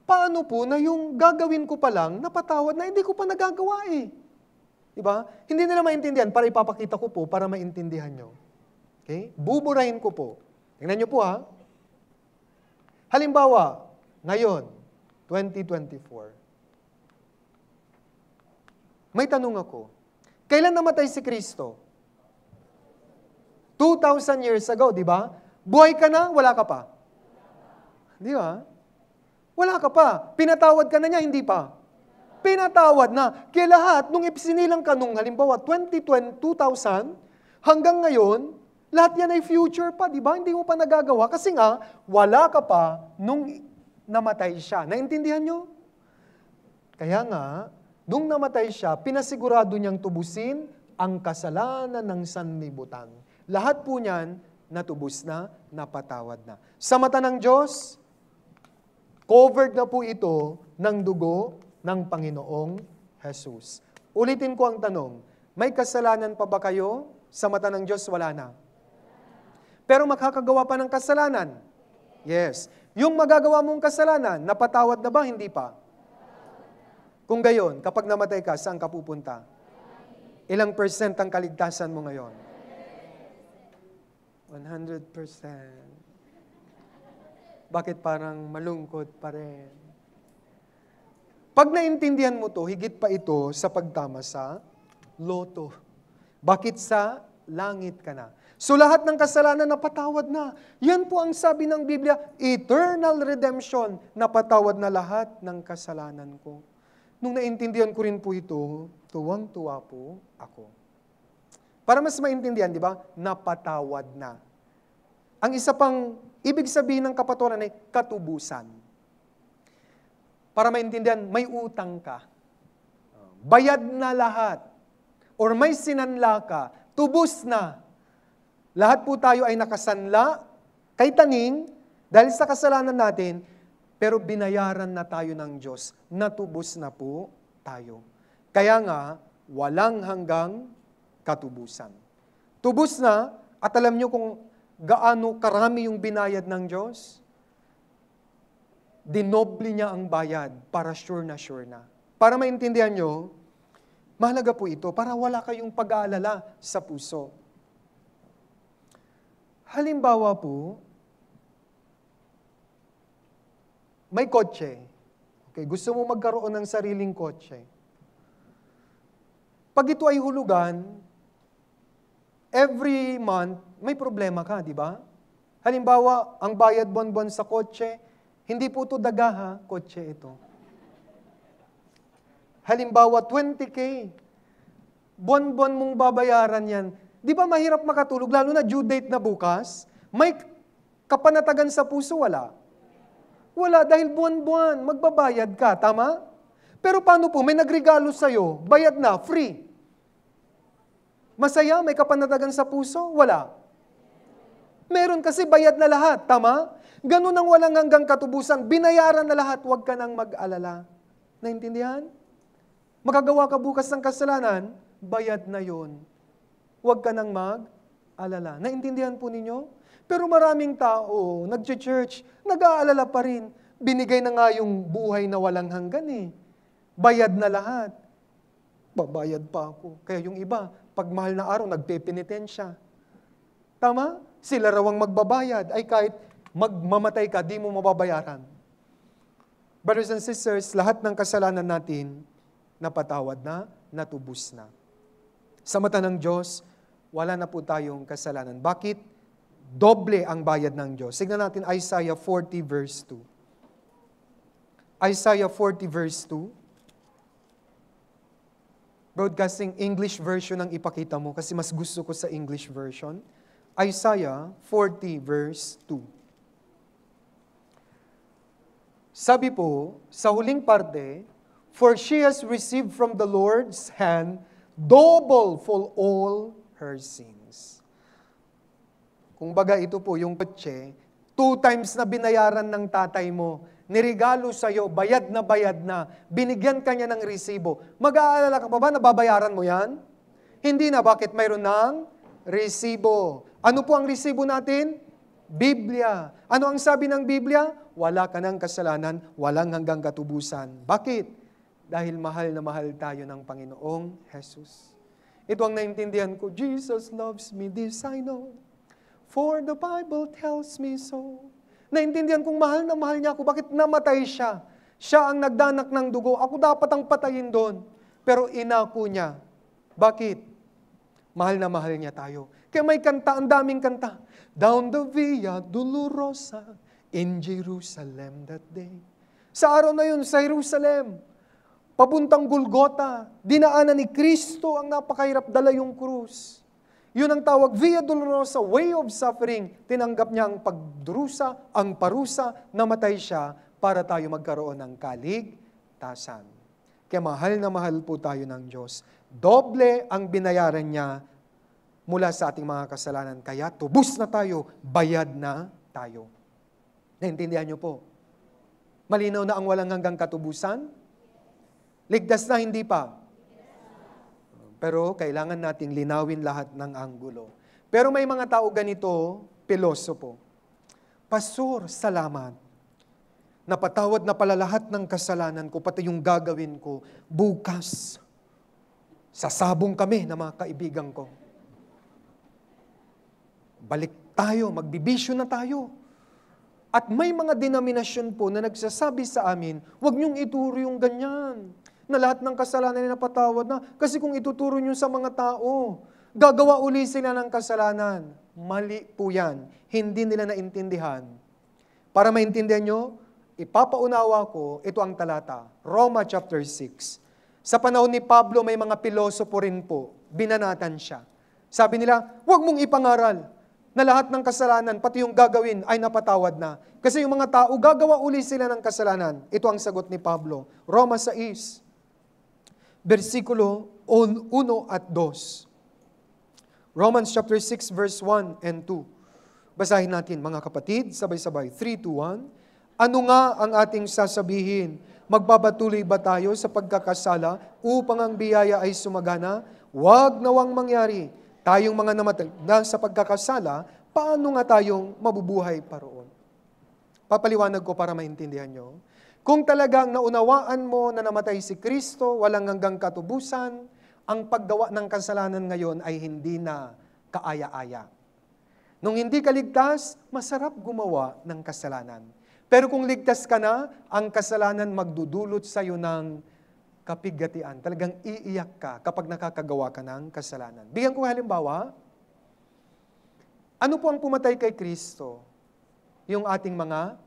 [SPEAKER 1] paano po na yung gagawin ko pa lang, napatawad na, hindi ko pa nagagawa eh. Diba? Hindi nila maintindihan, para ipapakita ko po, para maintindihan nyo. Okay? Buburahin ko po. Tingnan nyo po ha. Halimbawa, ngayon, 2024. May tanong ako, kailan namatay si Kristo? 2,000 years ago, di ba? Buhay ka na, wala ka pa. Di ba? Wala ka pa. Pinatawad ka na niya, hindi pa. Pinatawad na. Kaya lahat, nung ipsinilang ka nung halimbawa 2000, hanggang ngayon, lahat yan ay future pa, di ba? Hindi mo pa nagagawa. Kasi nga, wala ka pa nung namatay siya. Naintindihan nyo? Kaya nga, nung namatay siya, pinasigurado niyang tubusin ang kasalanan ng sanlibutan. Lahat po niyan, natubos na, napatawad na. Sa mata ng Diyos, covered na po ito ng dugo ng Panginoong Jesus. Ulitin ko ang tanong, may kasalanan pa ba kayo? Sa mata ng Diyos, wala na. Pero makakagawa pa ng kasalanan? Yes. Yung magagawa mong kasalanan, napatawad na ba? Hindi pa. Kung gayon, kapag namatay ka, saan ka pupunta? Ilang percent ang kaligtasan mo ngayon? 100%. Bakit parang malungkot pa rin? Pag naintindihan mo to, higit pa ito sa pagtama sa loto. Bakit sa langit ka na? So lahat ng kasalanan napatawad na. Yan po ang sabi ng Biblia, eternal redemption, napatawad na lahat ng kasalanan ko. Nung naintindihan ko rin po ito, tuwang-tuwa po ako. Para mas maintindihan, di ba? Napatawad na. Ang isa pang ibig sabihin ng kapatawaran ay katubusan. Para maintindihan, may utang ka. Bayad na lahat. Or may sinanla ka. Tubos na. Lahat po tayo ay nakasanla kay taning dahil sa kasalanan natin, pero binayaran na tayo ng Diyos. Natubos na po tayo. Kaya nga, walang hanggang katubusan. Tubos na, at alam nyo kung gaano karami yung binayad ng Diyos? Dinoble niya ang bayad para sure na sure na. Para maintindihan nyo, mahalaga po ito para wala kayong pag-aalala sa puso. Halimbawa po, may kotse. Okay, gusto mo magkaroon ng sariling kotse. Pag ito ay hulugan, every month, may problema ka, di ba? Halimbawa, ang bayad buwan-buwan sa kotse, hindi po ito dagaha, kotse ito. Halimbawa, 20K. Buwan-buwan mong babayaran yan. Di ba mahirap makatulog, lalo na due date na bukas? May kapanatagan sa puso, wala? Wala, dahil buwan-buwan, magbabayad ka, tama? Pero paano po, may nagregalo sa'yo, bayad na, free. Masaya, may kapanatagan sa puso, wala? Meron kasi bayad na lahat, tama? Ganun ang walang hanggang katubusan, binayaran na lahat, huwag ka nang mag-alala. Naintindihan? Magagawa ka bukas ng kasalanan, bayad na yon. Huwag ka nang mag-alala. Naintindihan po ninyo? Pero maraming tao, nag-church, nag-aalala pa rin. Binigay na nga yung buhay na walang hanggan eh. Bayad na lahat. Babayad pa ako. Kaya yung iba, pag mahal na araw, nagpepenitensya. Tama? Sila raw ang magbabayad. Ay kahit magmamatay ka, di mo mababayaran. Brothers and sisters, lahat ng kasalanan natin, napatawad na, natubos na. Sa mata ng Diyos, wala na po tayong kasalanan. Bakit? Doble ang bayad ng Diyos. Tignan natin Isaiah 40 verse 2. Isaiah 40 verse 2. Broadcasting English version ang ipakita mo kasi mas gusto ko sa English version. Isaiah 40 verse 2. Sabi po, sa huling parte, for she has received from the Lord's hand double for all her sins. Kung baga ito po yung kotse, 2 times na binayaran ng tatay mo, nirigalo sa'yo, bayad na, binigyan ka niya ng resibo. Mag-aalala ka pa ba na babayaran mo yan? Hindi na, bakit mayroon ng resibo? Ano po ang resibo natin? Biblia. Ano ang sabi ng Biblia? Wala ka ng kasalanan, walang hanggang katubusan. Bakit? Dahil mahal na mahal tayo ng Panginoong Jesus. Ito ang naintindihan ko, Jesus loves me, this I know, for the Bible tells me so. Naintindihan kong mahal na mahal niya ako, bakit namatay siya? Siya ang nagdanak ng dugo, ako dapat ang patayin doon. Pero inako niya. Bakit? Mahal na mahal niya tayo. Kaya may kanta, ang daming kanta. Down the Via Dolorosa, in Jerusalem that day. Sa araw na yun, sa Jerusalem, papuntang Golgota, dinaanan ni Kristo ang napakahirap dala yung krus. Yun ang tawag, Via Dolorosa, way of suffering. Tinanggap niya ang pagdurusa, ang parusa, namatay siya para tayo magkaroon ng kaligtasan. Kaya mahal na mahal po tayo ng Diyos. Doble ang binayaran niya mula sa ating mga kasalanan. Kaya tubos na tayo, bayad na tayo. Naintindihan niyo po? Malinaw na ang walang hanggang katubusan? Ligtas na, hindi pa. Pero kailangan nating linawin lahat ng anggulo. Pero may mga tao ganito, pilosopo. Pastor, salamat. Napatawad na pala lahat ng kasalanan ko, pati yung gagawin ko. Bukas, sasabong kami ng mga kaibigan ko. Balik tayo, magbibisyo na tayo. At may mga denominasyon po na nagsasabi sa amin, huwag niyong ituro yung ganyan, na lahat ng kasalanan ay napatawad na. Kasi kung ituturo niyo sa mga tao, Gagawa uli sila ng kasalanan. Mali po yan. Hindi nila naintindihan. Para maintindihan nyo, ipapaunawa ko, ito ang talata. Roma chapter 6. Sa panahon ni Pablo, may mga pilosopo rin po. Binanatan siya. Sabi nila, huwag mong ipangaral na lahat ng kasalanan, pati yung gagawin, ay napatawad na. Kasi yung mga tao, gagawa uli sila ng kasalanan. Ito ang sagot ni Pablo. Roma 6, versikulo 1 at 2. Romans chapter 6, verse 1 and 2. Basahin natin, mga kapatid, sabay-sabay. 3, 2, 1. Ano nga ang ating sasabihin? Magpapatuloy ba tayo sa pagkakasala upang ang biyaya ay sumagana? Huwag nawang mangyari. Tayong mga namatay na sa pagkakasala, paano nga tayong mabubuhay pa roon? Papaliwanag ko para maintindihan nyo. Kung talagang naunawaan mo na namatay si Kristo, walang hanggang katubusan, ang paggawa ng kasalanan ngayon ay hindi na kaaya-aya. Nung hindi ka ligtas, masarap gumawa ng kasalanan. Pero kung ligtas ka na, ang kasalanan magdudulot sa iyo ng kapigatian. Talagang iiyak ka kapag nakakagawa ka ng kasalanan. Bigyan ko halimbawa, ano po ang pumatay kay Kristo? Yung ating mga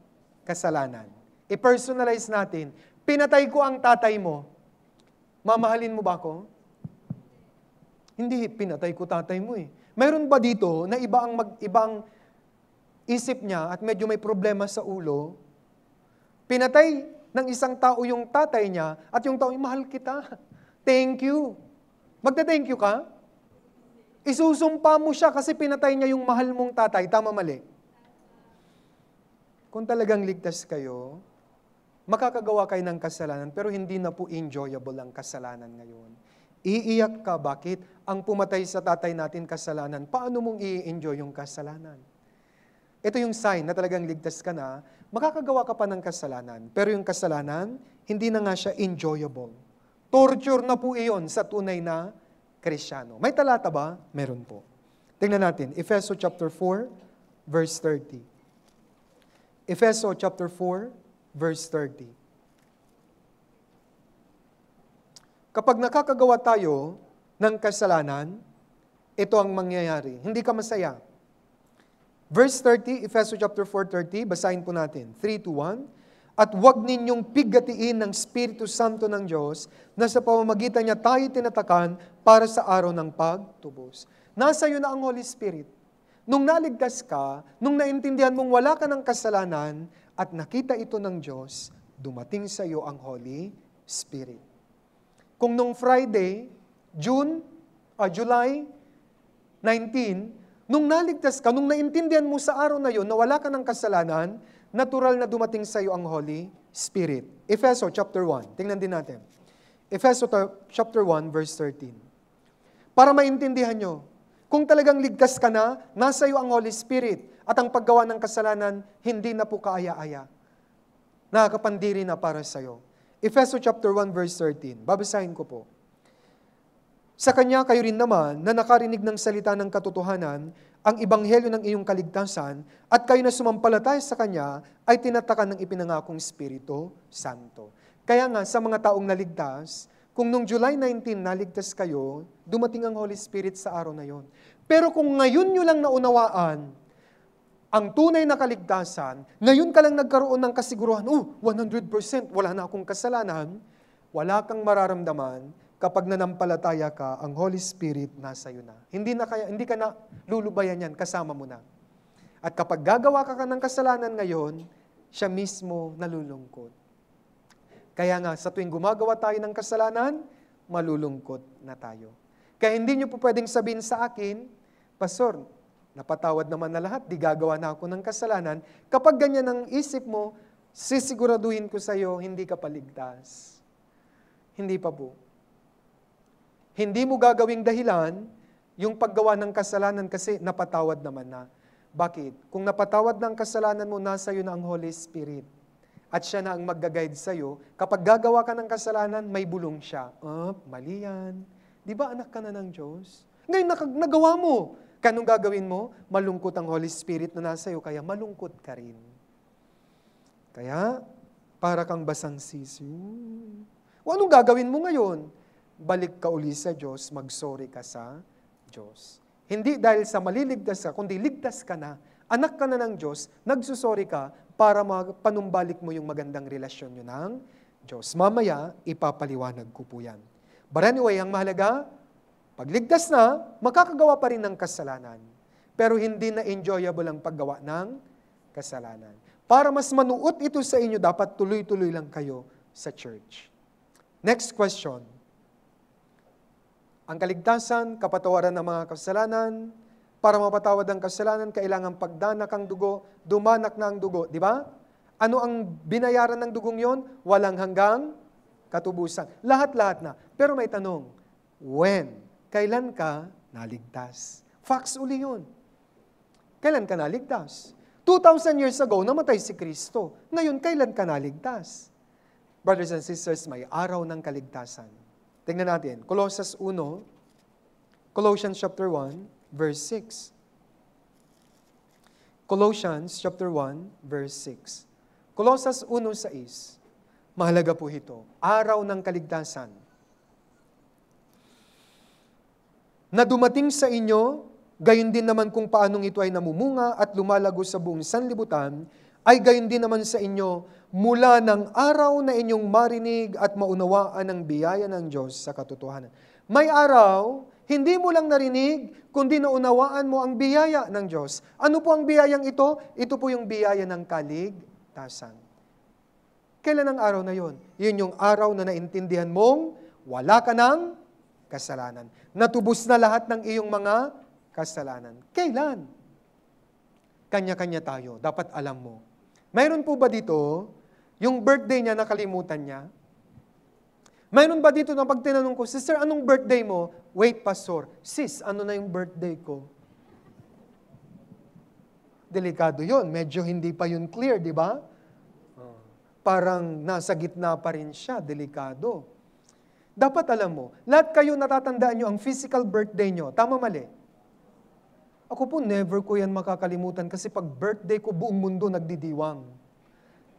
[SPEAKER 1] kasalanan. I-personalize natin. Pinatay ko ang tatay mo. Mamahalin mo ba ako? Hindi, pinatay ko tatay mo eh. Mayroon ba dito na ibang isip niya at medyo may problema sa ulo, pinatay ng isang tao yung tatay niya at yung tao, mahal kita. Thank you. Magta-thank you ka? Isusumpa mo siya kasi pinatay niya yung mahal mong tatay. Tama, mali? Kung talagang ligtas kayo, makakagawa kayo ng kasalanan pero hindi na po enjoyable ang kasalanan ngayon. Iiyak ka, bakit? Ang pumatay sa tatay natin kasalanan, paano mong i-enjoy yung kasalanan? Ito yung sign na talagang ligtas ka na, makakagawa ka pa ng kasalanan. Pero yung kasalanan, hindi na nga siya enjoyable. Torture na po iyon sa tunay na Kristiyano. May talata ba? Meron po. Tingnan natin, Efeso chapter 4, verse 30. Efeso chapter 4, verse 30. Kapag nakakagawa tayo ng kasalanan, ito ang mangyayari. Hindi ka masaya. Verse 30, Efeso chapter 4:30, basahin po natin. 3, 2, 1. At huwag ninyong pigatiin ng Espiritu Santo ng Diyos na sa pamamagitan niya tayo tinatakan para sa araw ng pagtubos. Nasa iyo na ang Holy Spirit. Nung naligtas ka, nung naintindihan mong wala ka ng kasalanan at nakita ito ng Diyos, dumating sa iyo ang Holy Spirit. Kung nung Friday, July 19, nung naligtas ka, nung naintindihan mo sa araw na yun na wala ka ng kasalanan, natural na dumating sa iyo ang Holy Spirit. Efeso chapter 1, tingnan din natin. Efeso chapter 1, verse 13. Para maintindihan nyo, kung talagang ligtas ka na, nasa iyo ang Holy Spirit at ang paggawa ng kasalanan, hindi na po kaaya-aya. Nakakapandiri na para sa iyo. Efeso chapter 1, verse 13. Babasahin ko po. Sa Kanya kayo rin naman na nakarinig ng salita ng katotohanan, ang ebanghelyo ng iyong kaligtasan, at kayo na sumampalataya sa Kanya ay tinatakan ng ipinangakong Espiritu Santo. Kaya nga, sa mga taong naligtas, kung nung July 19 naligtas kayo, dumating ang Holy Spirit sa araw na yon. Pero kung ngayon nyo lang naunawaan ang tunay na kaligtasan, ngayon ka lang nagkaroon ng kasiguruhan, 100%, wala na akong kasalanan, wala kang mararamdaman. Kapag nanampalataya ka, ang Holy Spirit nasa iyo na. Hindi ka na lulubayan yan, kasama mo na. At kapag gagawa ka ng kasalanan ngayon, siya mismo nalulungkot. Kaya nga, sa tuwing gumagawa tayo ng kasalanan, malulungkot na tayo. Kaya hindi nyo po pwedeng sabihin sa akin, Pastor, napatawad naman na lahat, di gagawa na ako ng kasalanan. Kapag ganyan ang isip mo, sisiguraduhin ko sa iyo, hindi ka paligtas. Hindi pa po. Hindi mo gagawing dahilan yung paggawa ng kasalanan kasi napatawad naman na. Bakit? Kung napatawad ng kasalanan mo, nasa iyo na ang Holy Spirit. At siya na ang mag-guide sa iyo. Kapag gagawa ka ng kasalanan, may bulong siya. Mali yan. Di ba anak ka na ng Diyos? Ngayon, nagawa mo. Kanong gagawin mo? Malungkot ang Holy Spirit na nasa iyo, kaya malungkot ka rin. Kaya, para kang basang sisiw. O anong gagawin mo ngayon? Balik ka uli sa Diyos, mag-sorry ka sa Diyos. Hindi dahil sa maliligtas ka, kundi ligtas ka na, anak ka na ng Diyos, nagsusori ka para panumbalik mo yung magandang relasyon nyo ng Diyos. Mamaya, ipapaliwanag ko po yan. But anyway, ang mahalaga, pag ligtas na, makakagawa pa rin ng kasalanan. Pero hindi na enjoyable ang paggawa ng kasalanan. Para mas manuot ito sa inyo, dapat tuloy-tuloy lang kayo sa church. Next question. Ang kaligtasan, kapatawaran ng mga kasalanan, para mapatawad ang kasalanan, kailangan pagdanak ang dugo, dumanak na ang dugo, di ba? Ano ang binayaran ng dugong yon? Walang hanggang katubusan. Lahat-lahat na. Pero may tanong, when? Kailan ka naligtas? Facts uli yun. Kailan ka naligtas? 2,000 years ago, namatay si Kristo. Ngayon, kailan ka naligtas? Brothers and sisters, may araw ng kaligtasan. Tingnan natin, Colossians chapter 1, verse 6. Colossians chapter 1, verse 6. Colossians 1:6. Mahalaga po ito. Araw ng kaligtasan. Na dumating sa inyo, gayon din naman kung paanong ito ay namumunga at lumalago sa buong sanlibutan, ay gayon din naman sa inyo mula ng araw na inyong marinig at maunawaan ang biyaya ng Diyos sa katotohanan. May araw, hindi mo lang narinig, kundi naunawaan mo ang biyaya ng Diyos. Ano po ang biyayang ito? Ito po yung biyaya ng kaligtasan. Kailan ang araw na yon? Yun yung araw na naintindihan mong wala ka ng kasalanan. Natubos na lahat ng iyong mga kasalanan. Kailan? Kanya-kanya tayo. Dapat alam mo. Mayroon po ba dito, yung birthday niya nakalimutan niya? Mayroon ba dito na pag tinanong ko, Sister, anong birthday mo? Wait, Pastor. Sis, ano na yung birthday ko? Delikado yon. Medyo hindi pa yun clear, di ba? Parang nasa gitna pa rin siya. Delikado. Dapat alam mo, lahat kayo natatandaan nyo ang physical birthday nyo. Tama, mali? Ako po, never ko yan makakalimutan kasi pag birthday ko, buong mundo nagdidiwang.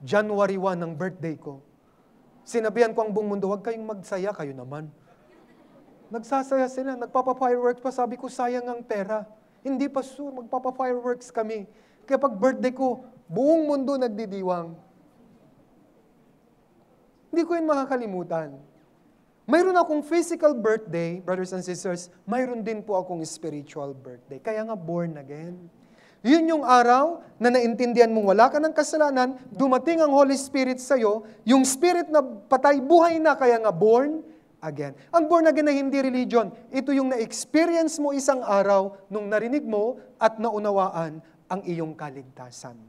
[SPEAKER 1] January 1 ang birthday ko. Sinabihan ko ang buong mundo, huwag kayong magsaya, kayo naman. Nagsasaya sila, nagpapa-fireworks pa, sabi ko, sayang ang pera. Hindi pa sure, magpapa-fireworks kami. Kaya pag birthday ko, buong mundo nagdidiwang. Hindi ko yun makakalimutan. Mayroon akong physical birthday, brothers and sisters, mayroon din po akong spiritual birthday. Kaya nga born again. Yun yung araw na naintindihan mong wala ka ng kasalanan, dumating ang Holy Spirit sa'yo, yung spirit na patay, buhay na, kaya nga born again. Ang born again na hindi religion, ito yung na-experience mo isang araw nung narinig mo at naunawaan ang iyong kaligtasan.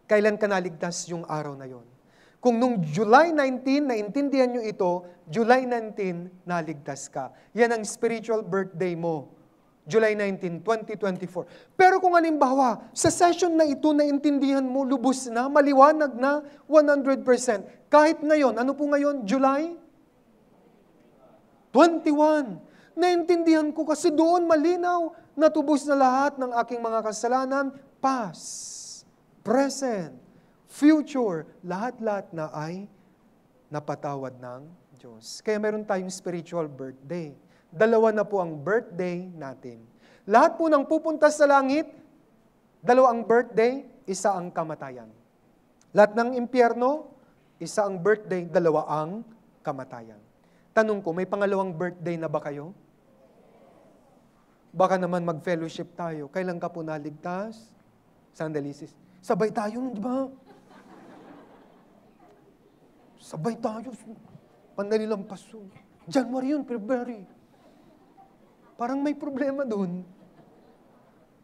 [SPEAKER 1] Kailan ka naligtas yung araw na yon? Kung nung July 19, naintindihan nyo ito, July 19, naligtas ka. Yan ang spiritual birthday mo. July 19, 2024. Pero kung halimbawa, sa session na ito, naintindihan mo, lubos na, maliwanag na, 100%. Kahit ngayon, ano po ngayon? July 21. Naintindihan ko kasi doon malinaw, natubos na lahat ng aking mga kasalanan, past, present, future, lahat-lahat na ay napatawad ng Diyos. Kaya meron tayong spiritual birthday. Dalawa na po ang birthday natin. Lahat po ng pupunta sa langit, dalawa ang birthday, isa ang kamatayan. Lahat ng impyerno, isa ang birthday, dalawa ang kamatayan. Tanong ko, may pangalawang birthday na ba kayo? Baka naman mag-fellowship tayo. Kailan ka po naligtas? Sandali, sis. Sabay tayo, di ba? Sabay tayo. Pandali lang paso. January yun, February. Parang may problema dun.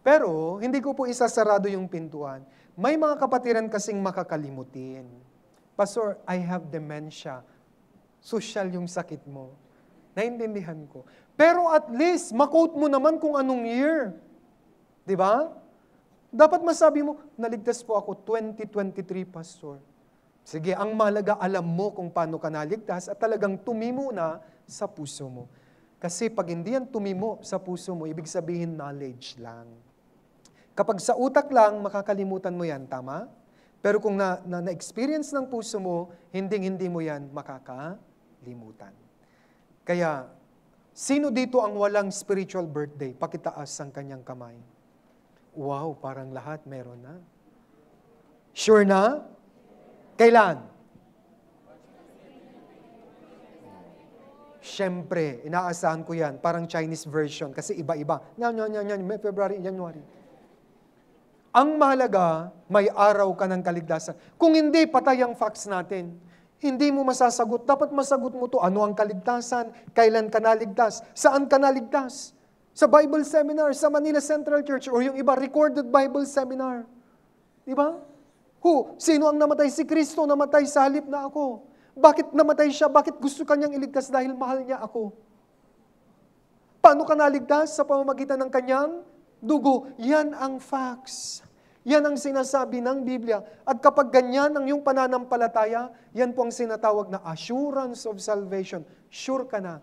[SPEAKER 1] Pero, hindi ko po isasarado yung pintuan. May mga kapatiran kasing makakalimutin. Pastor, I have dementia. Social yung sakit mo. Naintindihan ko. Pero at least, makot mo naman kung anong year. Di ba? Dapat masabi mo, naligtas po ako 2023, Pastor. Sige, ang mahalaga, alam mo kung paano ka naligtas at talagang tumimo na sa puso mo. Kasi pag hindi yan tumimo sa puso mo, ibig sabihin knowledge lang. Kapag sa utak lang, makakalimutan mo yan, tama? Pero kung na-experience ng puso mo, hindi mo yan makakalimutan. Kaya, Sino dito ang walang spiritual birthday? Pakitaas ang kanyang kamay. Wow, parang lahat meron na. Sure na? Kailan? Siyempre, inaasahan ko yan. Parang Chinese version kasi iba-iba. May February, January. Ang mahalaga, may araw ka ng kaligtasan. Kung hindi, patay ang facts natin. Hindi mo masasagot. Dapat masagot mo to. Ano ang kaligtasan? Kailan ka naligtas? Saan ka naligtas? Sa Bible seminar, sa Manila Central Church, or yung iba, recorded Bible seminar. Di ba? Sino ang namatay? Si Kristo namatay sa halip na ako. Bakit namatay siya? Bakit gusto kanyang iligtas? Dahil mahal niya ako. Paano ka naligtas? Sa pamamagitan ng kanyang dugo. Yan ang facts. Yan ang sinasabi ng Biblia. At kapag ganyan ang iyong pananampalataya, yan po ang sinatawag na assurance of salvation. Sure ka na.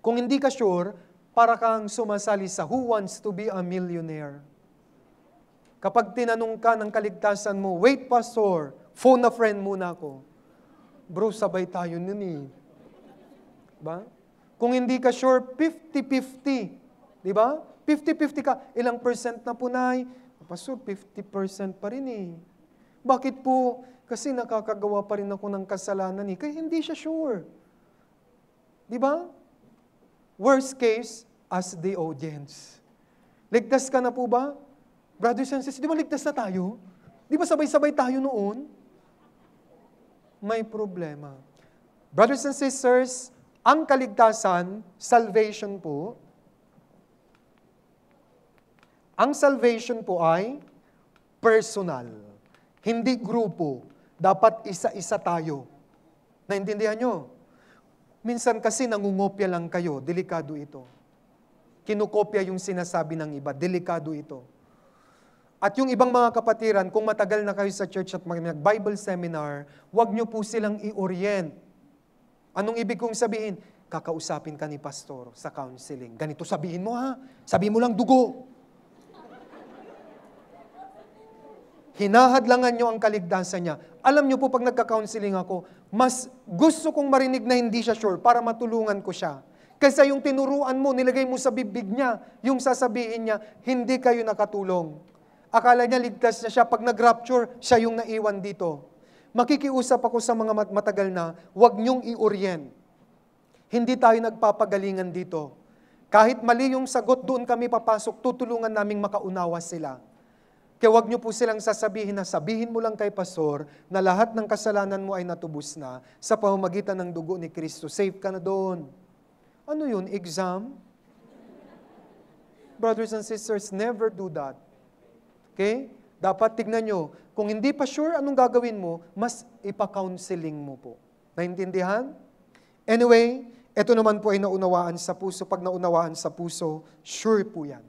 [SPEAKER 1] Kung hindi ka sure, para kang sumasali sa Who Wants to be a Millionaire. Kapag tinanong ka ng kaligtasan mo, wait pastor, phone a friend muna ako. Bro, sabay tayo nun eh. Diba? Kung hindi ka sure, 50-50. Diba? 50-50 ka. Ilang percent na punay? Pastor, 50% pa rin eh. Bakit po? Kasi nakakagawa pa rin ako ng kasalanan eh. Kaya hindi siya sure. Diba? Worst case, as the audience. Ligtas ka na po ba? Brothers and sisters, di ba ligtas na tayo? Di ba sabay-sabay tayo noon? May problema. Brothers and sisters, ang kaligtasan, salvation po, ang salvation po ay personal. Hindi grupo. Dapat isa-isa tayo. Naintindihan nyo? Minsan kasi nangungopya lang kayo. Delikado ito. Kinukopya yung sinasabi ng iba. Delikado ito. At yung ibang mga kapatiran, kung matagal na kayo sa church at mag-Bible seminar, huwag nyo po silang i-orient. Anong ibig kong sabihin? Kakausapin ka ni pastor sa counseling. Ganito sabihin mo ha. Sabihin mo lang dugo. Hinahadlangan nyo ang kaligtasan niya. Alam nyo po, pag nagka-counseling ako, mas gusto kong marinig na hindi siya sure para matulungan ko siya. Kaysa yung tinuruan mo, nilagay mo sa bibig niya, yung sasabihin niya, hindi kayo nakatulong. Akala niya ligtas na siya. Pag nag-rapture, siya yung naiwan dito. Makikiusap ako sa mga matagal na, huwag niyong i-orient. Hindi tayo nagpapagalingan dito. Kahit mali yung sagot, doon kami papasok, tutulungan naming makaunawa sila. Kaya huwag niyo po silang sasabihin na sabihin mo lang kay pastor na lahat ng kasalanan mo ay natubos na sa pamamagitan ng dugo ni Kristo. Safe ka na doon. Ano yun? Exam? Brothers and sisters, never do that. Okay? Dapat tignan nyo, kung hindi pa sure anong gagawin mo, mas ipa-counseling mo po. Naintindihan? Anyway, ito naman po ay naunawaan sa puso. Pag naunawaan sa puso, sure po yan.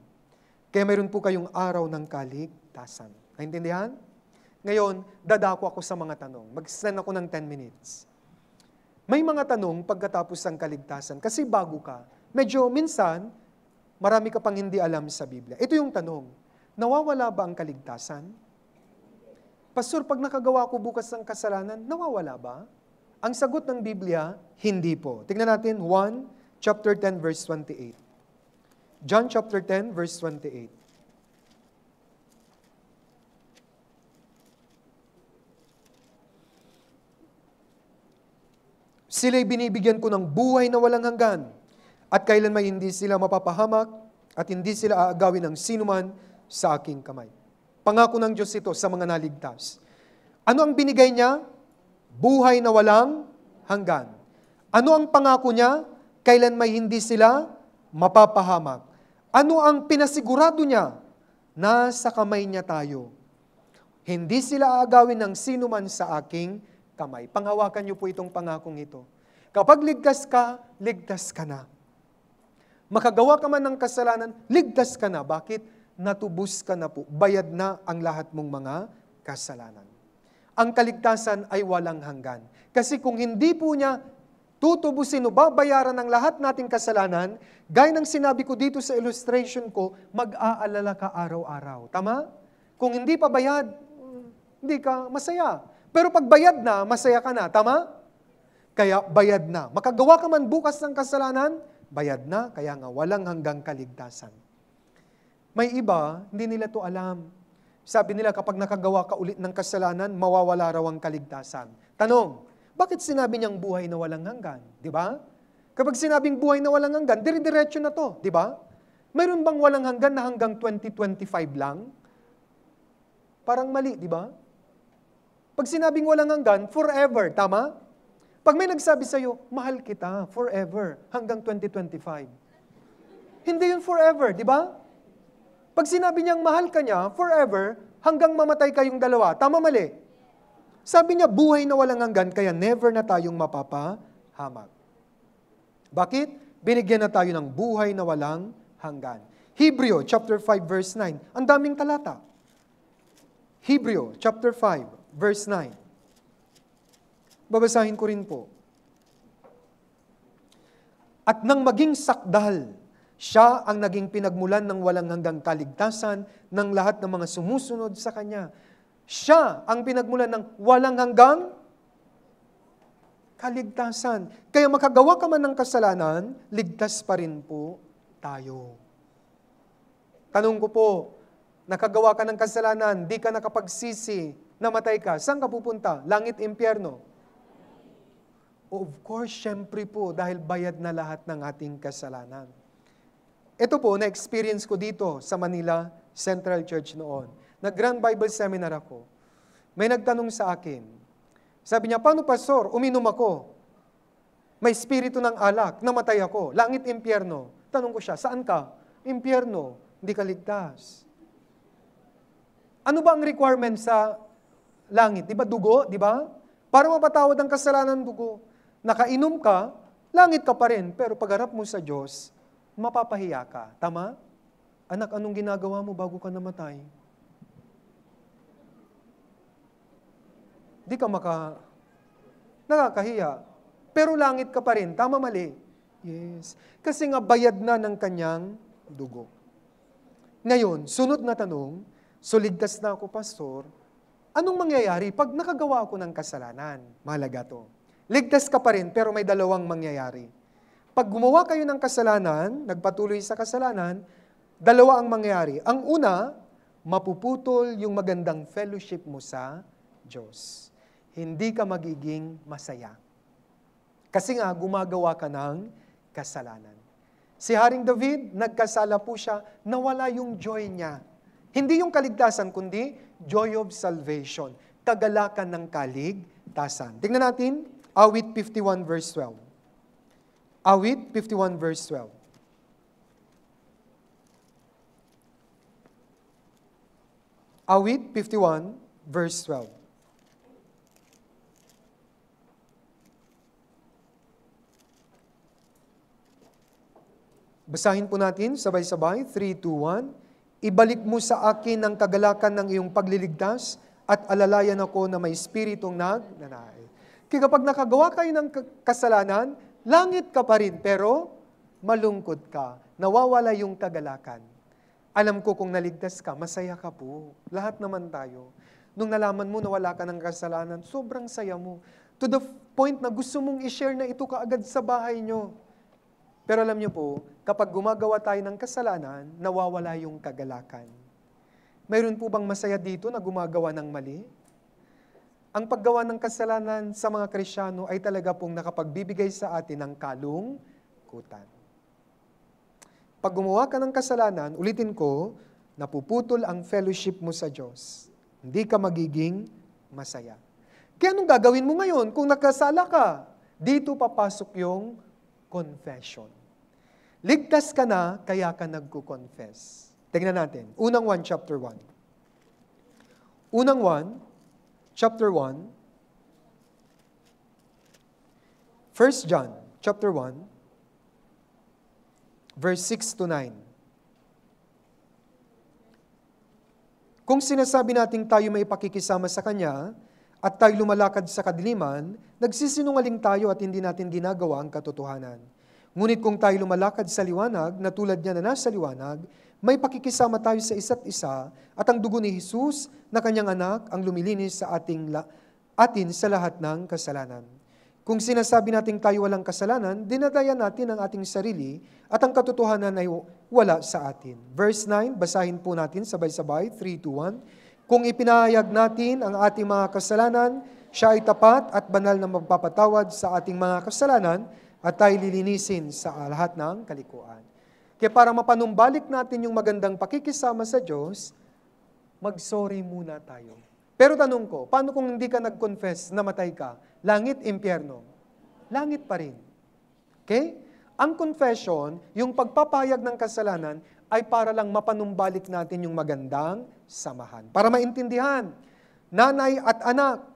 [SPEAKER 1] Kaya mayroon po kayong araw ng kaligtasan. Naintindihan? Ngayon, dadako ako sa mga tanong. Mag-extend ako ng 10 minutes. May mga tanong pagkatapos ng kaligtasan. Kasi bago ka, medyo minsan, marami ka pang hindi alam sa Biblia. Ito yung tanong, nawawala ba ang kaligtasan? Pastor, pag nakagawa ko bukas ng kasalanan, nawawala ba? Ang sagot ng Biblia, hindi po. Tingnan natin, 1, chapter 10, verse 28. John chapter 10, verse 28. Sila'y binibigyan ko ng buhay na walang hanggan, at kailan may hindi sila mapapahamak, at hindi sila aagawin ng sinuman sa aking kamay. Pangako ng Diyos ito sa mga naligtas. Ano ang binigay niya? Buhay na walang hanggan. Ano ang pangako niya? Kailan may hindi sila mapapahamak. Ano ang pinasigurado niya? Nasa kamay niya tayo. Hindi sila aagawin ng sinuman sa aking kamay. Panghawakan niyo po itong pangakong ito. Kapag ligtas ka na. Makagawa ka man ng kasalanan, ligtas ka na. Bakit? Natubos ka na po. Bayad na ang lahat mong mga kasalanan. Ang kaligtasan ay walang hanggan. Kasi kung hindi po niya tutubusin o babayaran ng lahat nating kasalanan, gaya ng sinabi ko dito sa illustration ko, mag-aalala ka araw-araw. Tama? Kung hindi pa bayad, hindi ka masaya. Pero pag bayad na, masaya ka na. Tama? Kaya bayad na. Makagawa ka man bukas ng kasalanan, bayad na, kaya nga walang hanggang kaligtasan. May iba, hindi nila to alam. Sabi nila, kapag nakagawa ka ulit ng kasalanan, mawawala raw ang kaligtasan. Tanong, bakit sinabi niyang buhay na walang hanggan? Di ba? Kapag sinabing buhay na walang hanggan, dire-diretso na to. Di ba? Mayroon bang walang hanggan na hanggang 2025 lang? Parang mali, di ba? Pag sinabing walang hanggan, forever. Tama? Pag may nagsabi sa'yo, mahal kita, forever, hanggang 2025. Hindi yun forever, di ba? Pag sinabi niyang mahal ka niya, forever, hanggang mamatay kayong dalawa. Tama, mali? Sabi niya, buhay na walang hanggan, kaya never na tayong mapapahamak. Bakit? Binigyan na tayo ng buhay na walang hanggan. Hebreo, chapter 5, verse 9. Ang daming talata. Hebreo, chapter 5, verse 9. Babasahin ko rin po. At nang maging sakdal, siya ang naging pinagmulan ng walang hanggang kaligtasan ng lahat ng mga sumusunod sa Kanya. Siya ang pinagmulan ng walang hanggang kaligtasan. Kaya makagawa ka man ng kasalanan, ligtas pa rin po tayo. Tanong ko po, nakagawa ka ng kasalanan, di ka nakapagsisi, namatay ka, saan ka pupunta? Langit, impyerno? Of course, syempre po, dahil bayad na lahat ng ating kasalanan. Ito po, na-experience ko dito sa Manila Central Church noon. Nag-Grand Bible Seminar ako. May nagtanong sa akin. Sabi niya, paano pastor? Uminom ako. May espiritu ng alak. Namatay ako. Langit, impyerno. Tanong ko siya, saan ka? Impyerno. Hindi ka ligtas. Ano ba ang requirement sa langit? Di ba dugo? Di ba? Para mapatawad ang kasalanan ng dugo. Nakainom ka, langit ka pa rin. Pero pagharap mo sa Diyos, mapapahiya ka. Tama? Anak, anong ginagawa mo bago ka namatay? Di ka nakakahiya. Pero langit ka pa rin. Tama, mali? Yes. Kasi nga bayad na ng kanyang dugo. Ngayon, sunod na tanong, so ligtas na ako, pastor, anong mangyayari pag nakagawa ako ng kasalanan? Mahalaga to. Ligtas ka pa rin, pero may dalawang mangyayari. Pag gumawa kayo ng kasalanan, nagpatuloy sa kasalanan, dalawa ang mangyayari. Ang una, mapuputol yung magandang fellowship mo sa Diyos. Hindi ka magiging masaya. Kasi nga, gumagawa ka ng kasalanan. Si Haring David, nagkasala po siya, nawala yung joy niya. Hindi yung kaligtasan, kundi joy of salvation. Kagalakan ng kaligtasan. Tingnan natin, Awit 51 verse 12. Awit 51 verse 12. Awit 51 verse 12. Basahin po natin, sabay-sabay, 3, 2, 1. Ibalik mo sa akin ang kagalakan ng iyong pagliligtas at alalayan ako na may espiritong nagnanais. Kaya kapag nakagawa kayo ng kasalanan, langit ka pa rin, pero malungkot ka. Nawawala yung kagalakan. Alam ko kung naligtas ka, masaya ka po. Lahat naman tayo. Nung nalaman mo na wala ka ng kasalanan, sobrang saya mo. To the point na gusto mong i-share na ito kaagad sa bahay nyo. Pero alam nyo po, kapag gumagawa tayo ng kasalanan, nawawala yung kagalakan. Mayroon po bang masaya dito na gumagawa ng mali? Ang paggawa ng kasalanan sa mga Kristiyano ay talaga pong nakapagbibigay sa atin ng kalungkutan. Pag gumawa ka ng kasalanan, ulitin ko, napuputol ang fellowship mo sa Diyos. Hindi ka magiging masaya. Kaya anong gagawin mo ngayon kung nakasala ka? Dito papasok yung confession. Ligtas ka na, kaya ka nagko-confess. Tingnan natin. Unang 1, chapter 1. Unang 1, chapter 1, 1 John, chapter 1, verse 6 to 9. Kung sinasabi nating tayo may pakikisama sa Kanya, at tayo lumalakad sa kadiliman, nagsisinungaling tayo at hindi natin ginagawa ang katotohanan. Ngunit kung tayo lumalakad sa liwanag, na tulad niya na nasa liwanag, may pakikisama tayo sa isa't isa, at ang dugo ni Jesus na Kanyang anak ang lumilinis sa atin sa lahat ng kasalanan. Kung sinasabi natin tayo walang kasalanan, dinadaya natin ang ating sarili at ang katotohanan ay wala sa atin. Verse 9, basahin po natin sabay-sabay, 3, 2, 1. Kung ipinahayag natin ang ating mga kasalanan, siya ay tapat at banal na magpapatawad sa ating mga kasalanan at tayo lilinisin sa lahat ng kalikuan. Kaya para mapanumbalik natin yung magandang pakikisama sa Diyos, mag-sorry muna tayo. Pero tanong ko, paano kung hindi ka nag-confess, namatay ka? Langit, impyerno? Langit pa rin. Okay? Ang confession, yung pagpapahayag ng kasalanan, ay para lang mapanumbalik natin yung magandang samahan. Para maintindihan, nanay at anak,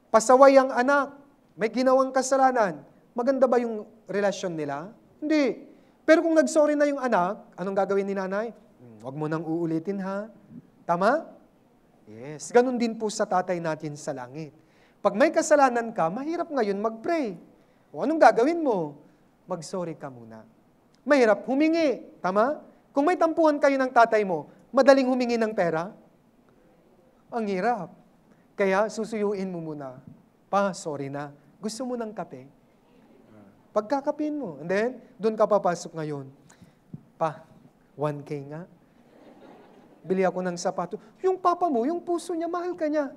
[SPEAKER 1] pasaway ang anak, may ginawang kasalanan, maganda ba yung relasyon nila? Hindi. Pero kung nag-sorry na yung anak, anong gagawin ni nanay? Huwag mo nang uulitin ha. Tama? Yes. Ganun din po sa tatay natin sa langit. Pag may kasalanan ka, mahirap ngayon mag-pray. O anong gagawin mo? Mag-sorry ka muna. Mahirap humingi. Tama? Kung may tampuhan kayo ng tatay mo, madaling humingi ng pera? Ang hirap. Kaya susuyuin mo muna. Pa, sorry na. Gusto mo ng kape? Pagkakapin mo. And then, doon ka papasok ngayon. Pa, 1K nga. Bili ako ng sapato. Yung papa mo, yung puso niya, mahal ka niya.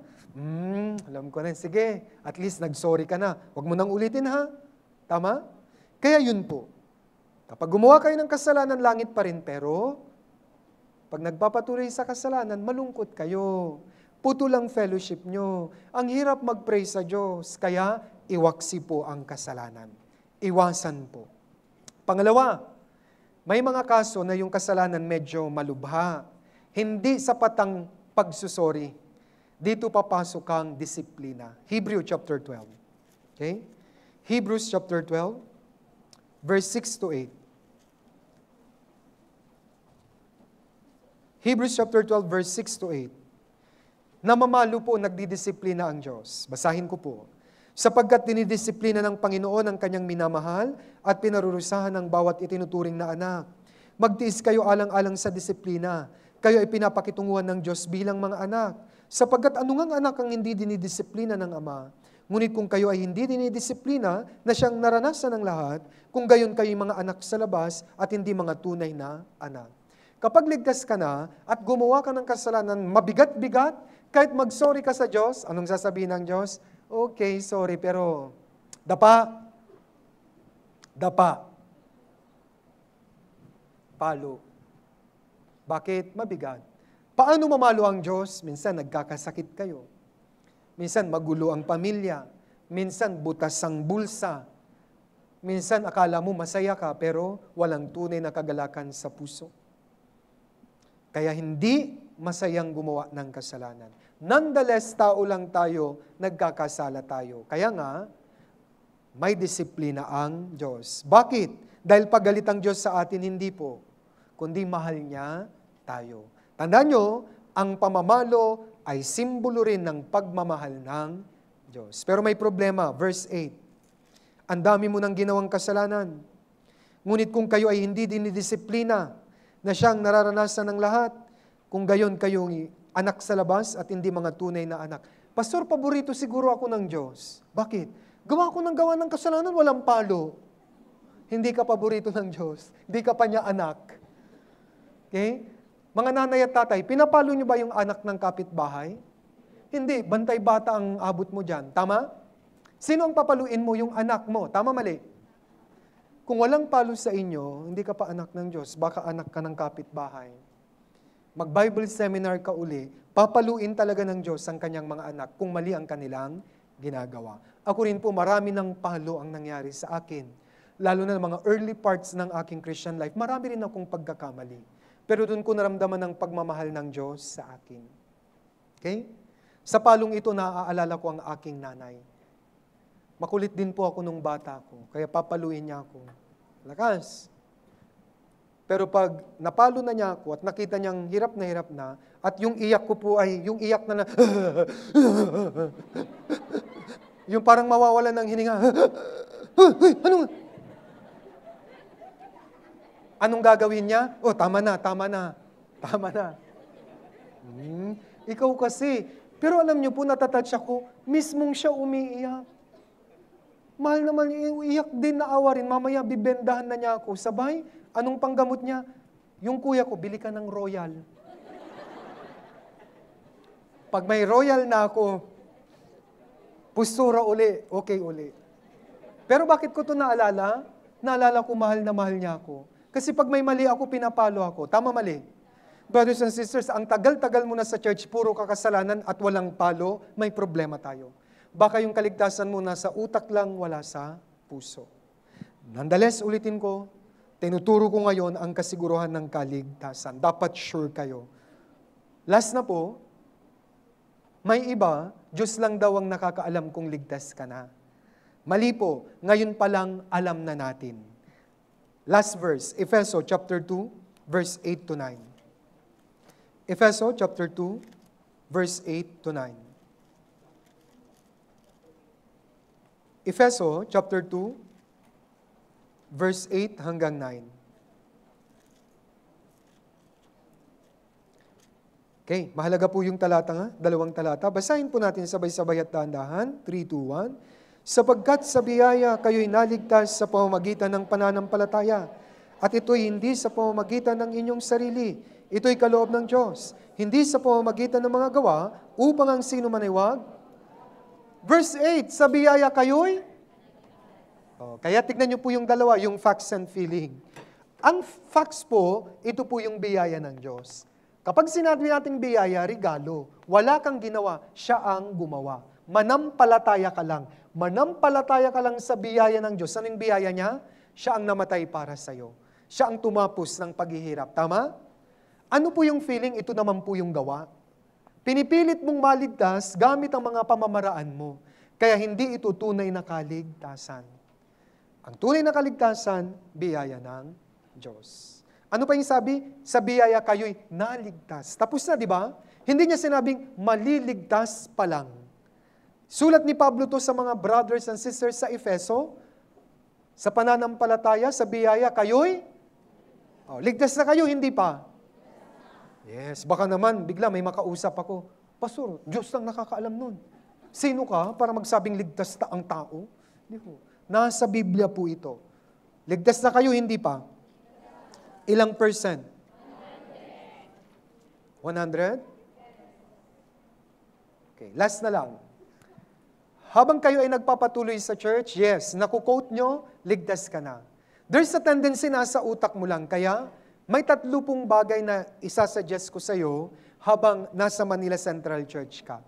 [SPEAKER 1] Alam ko na. Sige, at least nag-sorry ka na. Huwag mo nang ulitin ha. Tama? Kaya yun po. Kapag gumawa kayo ng kasalanan, langit pa rin. Pero, pag nagpapatuloy sa kasalanan, malungkot kayo. Puto lang fellowship nyo. Ang hirap mag-pray sa Diyos. Kaya, iwaksi po ang kasalanan. Iwasan po. Pangalawa, may mga kaso na yung kasalanan medyo malubha. Hindi sapat ang pagsusori. Dito papasok ang disiplina. Hebrews chapter 12. Okay? Hebrews chapter 12, verse 6 to 8. Hebrews chapter 12, verse 6 to 8. Namamalo po, nagdidisiplina ang Diyos. Basahin ko po. Sapagkat dinidisiplina ng Panginoon ang kanyang minamahal at pinarurusahan ng bawat itinuturing na anak. Magtiis kayo alang-alang sa disiplina. Kayo ay pinapakitunguhan ng Diyos bilang mga anak. Sapagkat anong anak ang hindi dinidisiplina ng Ama? Ngunit kung kayo ay hindi dinidisiplina na siyang naranasan ng lahat, kung gayon kayo mga anak sa labas at hindi mga tunay na anak. Kapag ligtas ka na at gumawa ka ng kasalanan mabigat-bigat, kahit mag-sorry ka sa Diyos, anong sasabihin ng Diyos? Okay, sorry, pero dapa. Palo. Bakit? Mabigat. Paano mamalo ang Diyos? Minsan nagkakasakit kayo. Minsan magulo ang pamilya. Minsan butas ang bulsa. Minsan akala mo masaya ka pero walang tunay na kagalakan sa puso. Kaya hindi masayang gumawa ng kasalanan. Nonetheless, tao lang tayo, nagkakasala tayo. Kaya nga, may disiplina ang Diyos. Bakit? Dahil pagalit ang Diyos sa atin, hindi po. Kundi mahal niya tayo. Tandaan nyo, ang pamamalo ay simbolo rin ng pagmamahal ng Diyos. Pero may problema, verse 8. Ang dami mo nang ginawang kasalanan. Ngunit kung kayo ay hindi dinidisiplina, na siyang nararanasan ng lahat, kung gayon kayong anak sa labas at hindi mga tunay na anak. Pastor, paborito siguro ako ng Diyos. Bakit? Gawa ng kasalanan, walang palo. Hindi ka paborito ng Diyos. Hindi ka pa niya anak. Okay? Mga nanay at tatay, pinapalo niyo ba yung anak ng kapitbahay? Hindi, bantay bata ang abot mo dyan. Tama? Sino ang papaluin mo? Yung anak mo. Tama, mali? Kung walang palo sa inyo, hindi ka pa anak ng Diyos, baka anak ka ng kapitbahay. Mag-Bible seminar ka uli, papaluin talaga ng Diyos ang kanyang mga anak kung mali ang kanilang ginagawa. Ako rin po, marami ng palo ang nangyari sa akin. Lalo na mga early parts ng aking Christian life, marami rin akong pagkakamali. Pero doon ko naramdaman ng pagmamahal ng Diyos sa akin. Okay? Sa palong ito, naaalala ko ang aking nanay. Makulit din po ako nung bata ko, kaya papaluin niya ako. Lakas. Pero pag napalo na niya ako at nakita niyang hirap na, at yung iyak ko po ay, yung iyak na yung parang mawawalan ng hininga. Anong gagawin niya? Oh, tama na. Ikaw kasi. Pero alam niyo po, natatouch ako, mismong siya umiiyak. Mahal naman niya, iyak din na awa rin. Mamaya bibendahan na niya ako. Sabay, anong panggamot niya? Yung kuya ko, bili ka ng Royal. Pag may Royal na ako, pustura uli, okay uli. Pero bakit ko ito naalala? Naalala ko mahal na mahal niya ako. Kasi pag may mali ako, pinapalo ako. Tama, mali? Brothers and sisters, ang tagal-tagal mo na sa church, puro kakasalanan at walang palo, may problema tayo. Baka yung kaligtasan mo nasa utak lang, wala sa puso. Nonetheless, ulitin ko, tinuturo ko ngayon ang kasiguruhan ng kaligtasan. Dapat sure kayo. Last na po, may iba, Diyos lang daw ang nakakaalam kung ligtas ka na. Mali po, ngayon pa lang alam na natin. Last verse, Efeso chapter 2, verse 8 to 9. Efeso chapter 2, verse 8 to 9. Efeso chapter 2, verse 8 hanggang 9. Okay, mahalaga po yung talata nga, dalawang talata. Basahin po natin sabay-sabay at dahan-dahan. 3, 2, 1. Sapagkat sa biyaya kayo'y naligtas sa pamamagitan ng pananampalataya, at ito'y hindi sa pamamagitan ng inyong sarili. Ito'y kaloob ng Diyos. Hindi sa pamamagitan ng mga gawa, upang ang sino man ay wag. Verse 8, sa biyaya kayo'y? Kaya tignan niyo po yung dalawa, yung facts and feeling. Ang facts po, ito po yung biyaya ng Diyos. Kapag sinabi nating biyaya, regalo, wala kang ginawa, siya ang gumawa. Manampalataya ka lang. Manampalataya ka lang sa biyaya ng Diyos. Ano yung biyaya niya? Siya ang namatay para sa'yo. Siya ang tumapos ng paghihirap. Tama? Ano po yung feeling? Ito naman po yung gawa. Pinipilit mong maligtas gamit ang mga pamamaraan mo. Kaya hindi ito tunay na kaligtasan. Ang tunay na kaligtasan, biyaya ng Diyos. Ano pa yung sabi? Sa biyaya kayo'y naligtas. Tapos na, di ba? Hindi niya sinabing maliligtas pa lang. Sulat ni Pablo to sa mga brothers and sisters sa Efeso. Sa pananampalataya, sa biyaya kayo'y ligtas na kayo, hindi pa. Yes, baka naman, bigla may makausap ako. Pastor, Diyos lang nakakaalam nun. Sino ka para magsabing ligtas na ang tao? Hindi po. Nasa Biblia po ito. Ligtas na kayo, hindi pa. Ilang percent? 100? Okay, last na lang. Habang kayo ay nagpapatuloy sa church, yes, naku-quote nyo, ligtas ka na. There's a tendency nasa utak mo lang, kaya may 3 pong bagay na isasuggest ko sa iyo habang nasa Manila Central Church ka.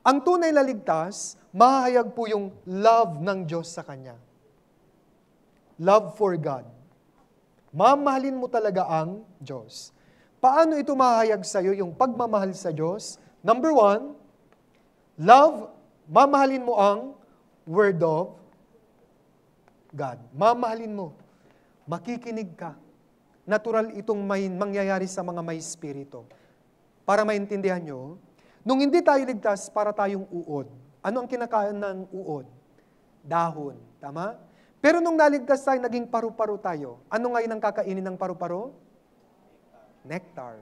[SPEAKER 1] Ang tunay na ligtas, mahayag po yung love ng Diyos sa Kanya. Love for God. Mamahalin mo talaga ang Diyos. Paano ito mahayag sa iyo yung pagmamahal sa Diyos? Number 1, love, mamahalin mo ang Word of God. Mamahalin mo. Makikinig ka. Natural itong may mangyayari sa mga may spirito. Para maintindihan nyo, nung hindi tayo ligtas, para tayong uod. Ano ang kinakain ng uod? Dahon. Tama? Pero nung naligtas tayo, naging paru-paro tayo. Ano ngayon ang kakainin ng paru-paro? Nectar.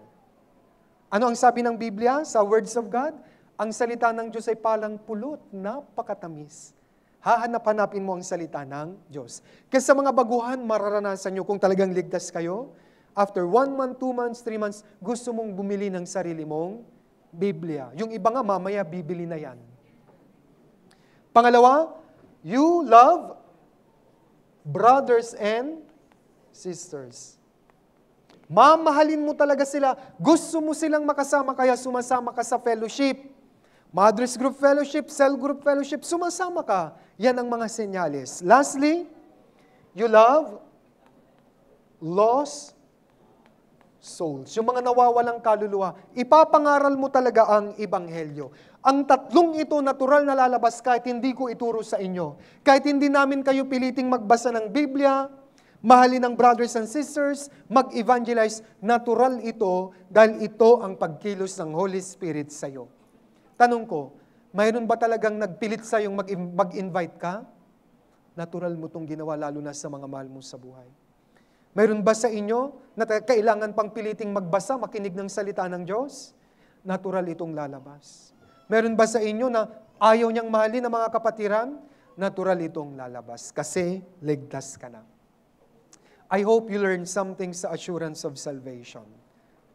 [SPEAKER 1] Ano ang sabi ng Biblia sa words of God? Ang salita ng Diyos ay palang pulot, napakatamis. Hahanap-hanapin mo ang salita ng Diyos. Kasi sa mga baguhan, mararanasan nyo kung talagang ligtas kayo. After 1 month, 2 months, 3 months, gusto mong bumili ng sarili mong Biblia. Yung iba nga, mamaya bibili na yan. Pangalawa, you love brothers and sisters. Mamahalin mo talaga sila. Gusto mo silang makasama, kaya sumasama ka sa fellowship. Mother's Group Fellowship, Cell Group Fellowship, sumasama ka. Yan ang mga senyales. Lastly, you love lost souls. Yung mga nawawalang kaluluwa. Ipapangaral mo talaga ang Ebanghelyo. Ang 3 ito, natural na lalabas kahit hindi ko ituro sa inyo. Kahit hindi namin kayo piliting magbasa ng Biblia, mahalin ng brothers and sisters, mag-evangelize, natural ito dahil ito ang pagkilos ng Holy Spirit sa iyo. Tanong ko, mayroon ba talagang nagpilit sa yung mag-invite ka? Natural mo itong ginawa lalo na sa mga mahal mo sa buhay. Mayroon ba sa inyo na kailangan pang piliting magbasa, makinig ng salita ng Diyos? Natural itong lalabas. Meron ba sa inyo na ayaw niyang mahalin ang mga kapatiran? natural itong lalabas kasi ligtas ka na. I hope you learned something sa assurance of salvation.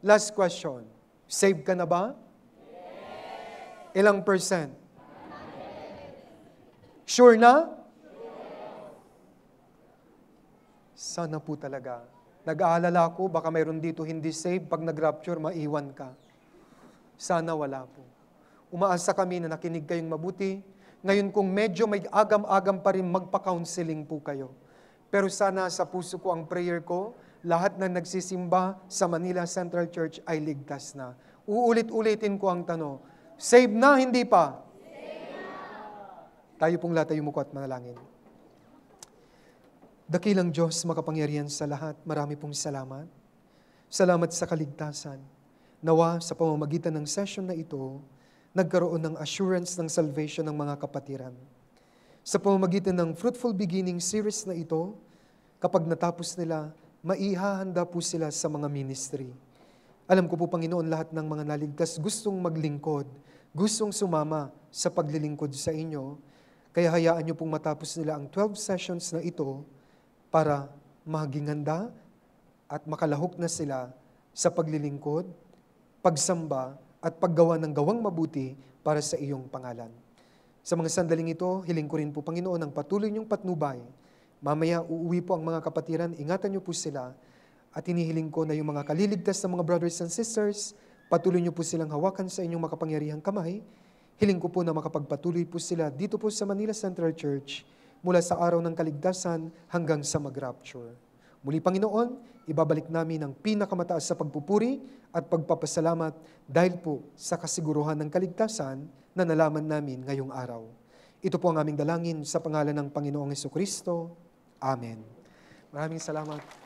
[SPEAKER 1] Last question, saved ka na ba? Yes. Ilang percent? 100%. Sure na? Sana po talaga. Nag-aalala ko, baka mayroon dito hindi saved, pag nag-rapture, maiwan ka. Sana wala po. Umaasa kami na nakinig kayong mabuti. Ngayon kung medyo may agam-agam pa rin, magpa-counseling po kayo. Pero sana sa puso ko ang prayer ko, lahat na nagsisimba sa Manila Central Church ay ligtas na. Uulit-ulitin ko ang tanong, saved na, hindi pa? Saved na. Tayo pong lahat ay umuko at manalangin. Dakilang Diyos, makapangyarihan sa lahat, marami pong salamat. Salamat sa kaligtasan. Nawa sa pamamagitan ng session na ito, nagkaroon ng assurance ng salvation ng mga kapatiran. Sa pamamagitan ng Fruitful Beginning series na ito, kapag natapos nila, maihahanda po sila sa mga ministry. Alam ko po, Panginoon, lahat ng mga naligtas gustong maglingkod, gustong sumama sa paglilingkod sa inyo, kaya hayaan niyo pong matapos nila ang 12 sessions na ito para maging handa at makalahok na sila sa paglilingkod, pagsamba, at paggawa ng gawang mabuti para sa iyong pangalan. Sa mga sandaling ito, hiling ko rin po, Panginoon, ang patuloy niyong patnubay. Mamaya uuwi po ang mga kapatiran, ingatan niyo po sila, at hinihiling ko na yung mga kaliligtas na mga brothers and sisters, patuloy niyo po silang hawakan sa inyong makapangyarihang kamay. Hiling ko po na makapagpatuloy po sila dito po sa Manila Central Church, mula sa araw ng kaligtasan hanggang sa mag-rapture. Muli, Panginoon, ibabalik namin ang pinakamataas sa pagpupuri at pagpapasalamat dahil po sa kasiguruhan ng kaligtasan na nalaman namin ngayong araw. Ito po ang aming dalangin sa pangalan ng Panginoong Hesukristo. Amen. Maraming salamat.